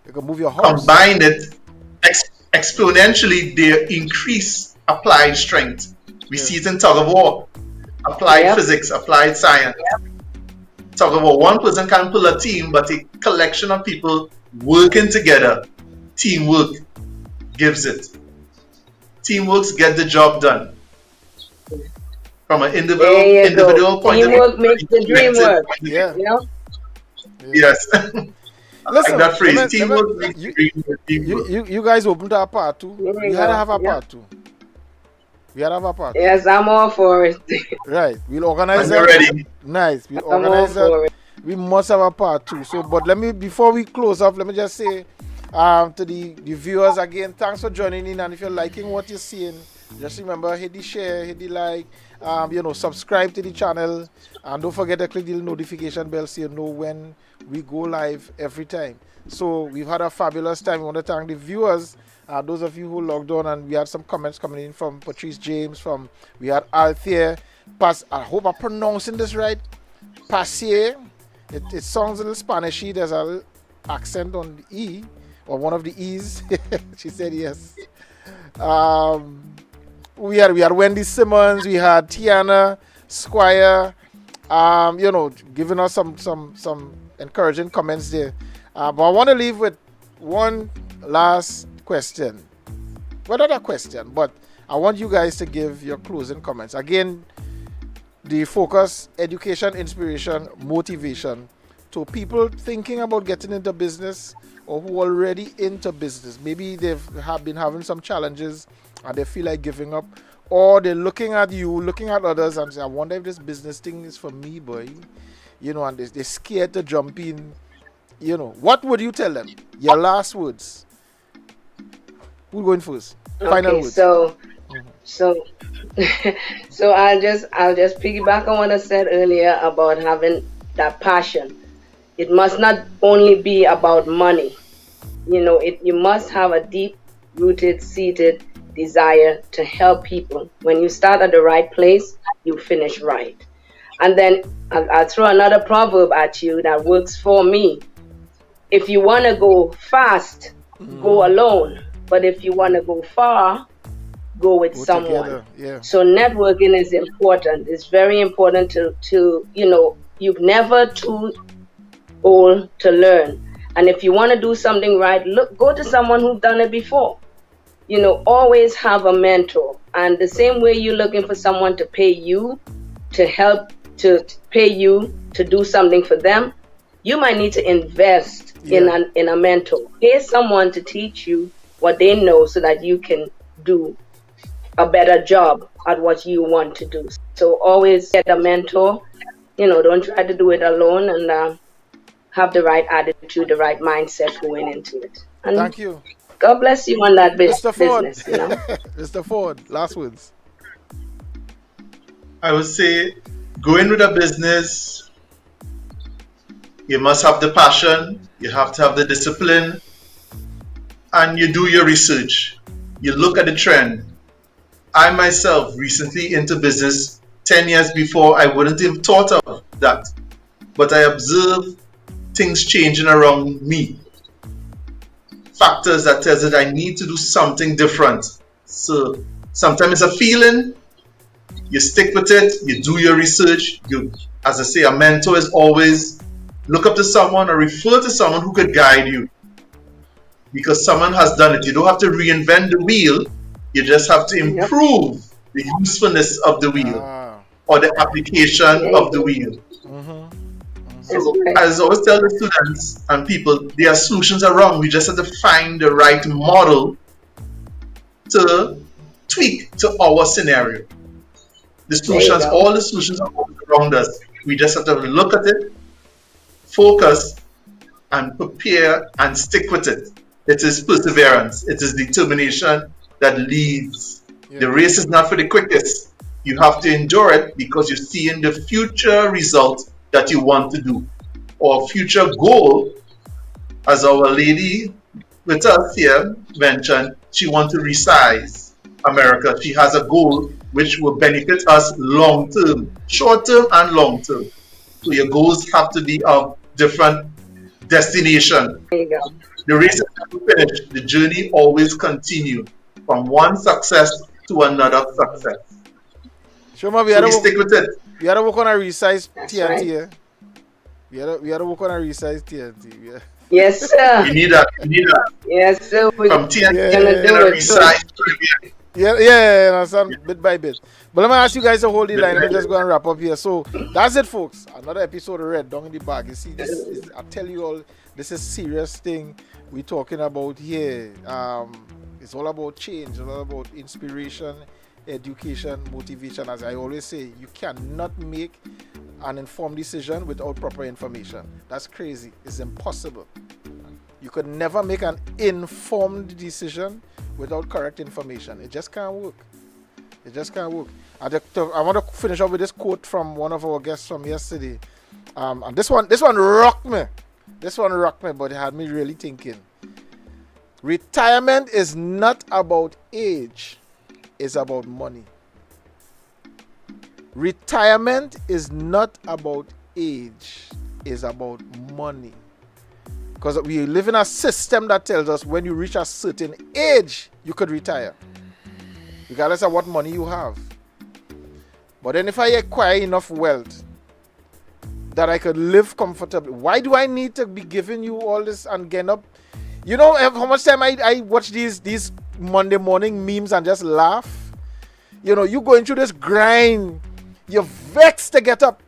they can move your house. Combine it exponentially, they increase applied strength. We see it in tug of war, applied physics, applied science. talk about one person can't pull a team, but a collection of people working together, teamwork gives it. Teamworks get the job done. From an There you go. individual point of view, Teamwork makes the dream collective work. point of Yeah. view. You know? Yes. I like Listen, that phrase. let Teamwork me, makes the dream work. Teamwork. you guys open to a part two. There We you had to go. have a Yeah. part two. We had to have a part two. Yes, I'm all for it. Right. We'll organize When you're that. ready. Nice. We'll I'm all organize that. for it. We must have a part two. So, but let me, before we close up, let me just say to the viewers again, thanks for joining in. And if you're liking what you're seeing, just remember, hit the share, hit the like, subscribe to the channel, and don't forget to click the notification bell so you know when we go live every time. So we've had a fabulous time. We want to thank the viewers, those of you who logged on, and we had some comments coming in from Patrice James, we had Althea, I hope I'm pronouncing this right, Passier. It sounds a little Spanishy. There's a little accent on the E, or one of the E's. She said yes. We had Wendy Simmons, we had Tiana Squire, giving us some encouraging comments there. But I want to leave with one last question. Well, not a question, but I want you guys to give your closing comments. Again, the focus, education, inspiration, motivation to people thinking about getting into business or who are already into business. Maybe have been having some challenges and they feel like giving up, or they're looking at you, looking at others and say, I wonder if this business thing is for me, boy. And they're scared to jump in. What would you tell them? Your last words. Who's going first? Final words. So so I'll just piggyback on what I said earlier about having that passion. It must not only be about money. You must have a deep rooted, seated desire to help people. When you start at the right place, you finish right. And then I'll throw another proverb at you that works for me. If you want to go fast, go alone. But if you want to go far, go with someone. Together. Yeah. So networking is important. It's very important to you're never too old to learn. And if you want to do something right, go to someone who's done it before. Always have a mentor. And the same way you're looking for someone to pay you, to pay you to do something for them, you might need to invest in a mentor. Pay someone to teach you what they know so that you can do a better job at what you want to do. So always get a mentor. Don't try to do it alone, and have the right attitude, the right mindset going into it. And thank you. God bless you on that Mr. Ford. business. Mr. Ford, last words. I would say, go in with a business. You must have the passion. You have to have the discipline. And you do your research. You look at the trend. I myself recently into business 10 years before I wouldn't have thought of that. But I observed things changing around me. Factors that tells that I need to do something different. So sometimes it's a feeling. You stick with it. You do your research. As I say, a mentor is always look up to someone or refer to someone who could guide you. Because someone has done it. You don't have to reinvent the wheel. You just have to improve the usefulness of the wheel or the application of the wheel. So as I always tell the students and people, their solutions are wrong. We just have to find the right model to tweak to our scenario. All the solutions are around us. We just have to look at it, focus, and prepare and stick with it. It is perseverance. It is determination that leads. The race is not for the quickest. You have to endure it because you're seeing the future result that you want to do, or future goal. As our lady with us here mentioned, she wants to resize America. She has a goal which will benefit us long term, short term and long term. So your goals have to be of different destination. There you go. The race is never finished. The journey always continues from one success to another success. Sherma, we So we stick with it. had to work on a resize That's TNT. right. Yeah? We had to work on a resize TNT. Yeah. Yes, sir. We need that. We need that. Yes, sir. We're From TNT gonna and do a it. resize. Yeah, understand bit by bit. But let me ask you guys to hold the line. Let me just go and wrap up here. So that's it, folks. Another episode of Red Down in the Bag. You see, this is, I tell you all, this is serious thing we're talking about here. It's all about change, it's all about inspiration, education, motivation. As I always say, you cannot make an informed decision without proper information. That's crazy. It's impossible. You could never make an informed decision without correct information. It just can't work. It just can't work. I want to finish up with this quote from one of our guests from yesterday. And this one rocked me. This one rocked me, but it had me really thinking. Retirement is not about age, it's about money. Retirement is not about age, it's about money. Because we live in a system that tells us when you reach a certain age, you could retire, regardless of what money you have. But then if I acquire enough wealth that I could live comfortably, why do I need to be giving you all this and getting up? You know how much time I watch these Monday morning memes and just laugh? You know, you going through this grind, you're vexed to get up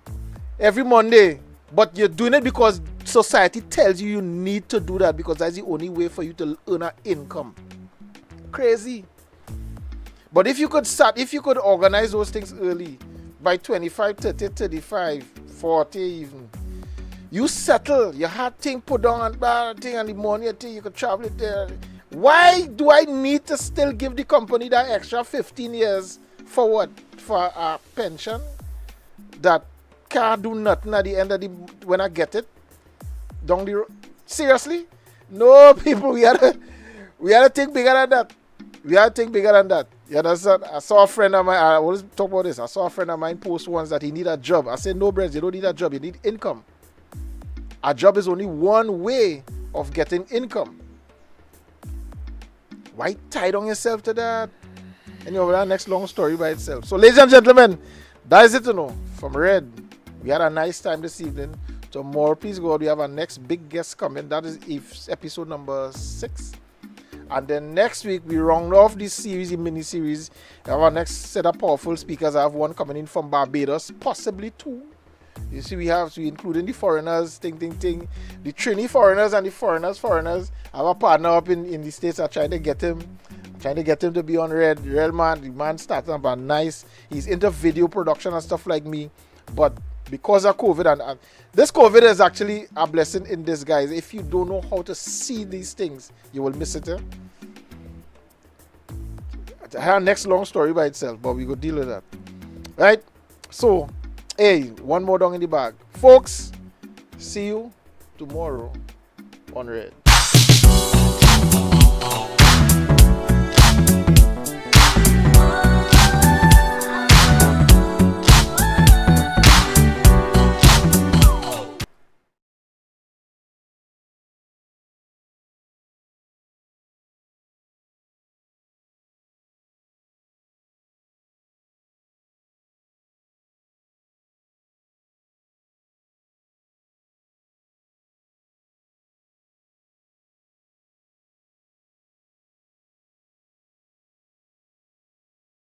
every Monday, but you're doing it because society tells you need to do that because that's the only way for you to earn an income. Crazy. But if you could organize those things early, by 25, 30, 35, 40 even, you settle, your heart thing put on and bad thing and the money thing, you could travel it there. Why do I need to still give the company that extra 15 years for what? For a pension that can't do nothing at the end of the when I get it? Down the road. Seriously? No, people, we had to think bigger than that. We had to think bigger than that. You understand? I saw a friend of mine, I always talk about this. I saw a friend of mine post once that he need a job. I said, no, Brez, you don't need a job, you need income. A job is only one way of getting income. Why tie down yourself to that? Anyway, that next long story by itself. So, ladies and gentlemen, that is it to know from Red. We had a nice time this evening. Tomorrow, please God, we have our next big guest coming. That is episode number 6. And then next week, we round off this series, the mini-series. We have our next set of powerful speakers. I have one coming in from Barbados, possibly 2. You see, we including the foreigners, the Trini foreigners and the foreigners. I have a partner up in the States. I'm trying to get him to be on Red. Real man, the man starting up and nice. He's into video production and stuff like me. But because of COVID, and this COVID is actually a blessing in disguise. If you don't know how to see these things, you will miss it. I have next long story by itself, but we go deal with that. Right? So, hey, one more down in the bag. Folks, see you tomorrow on Red.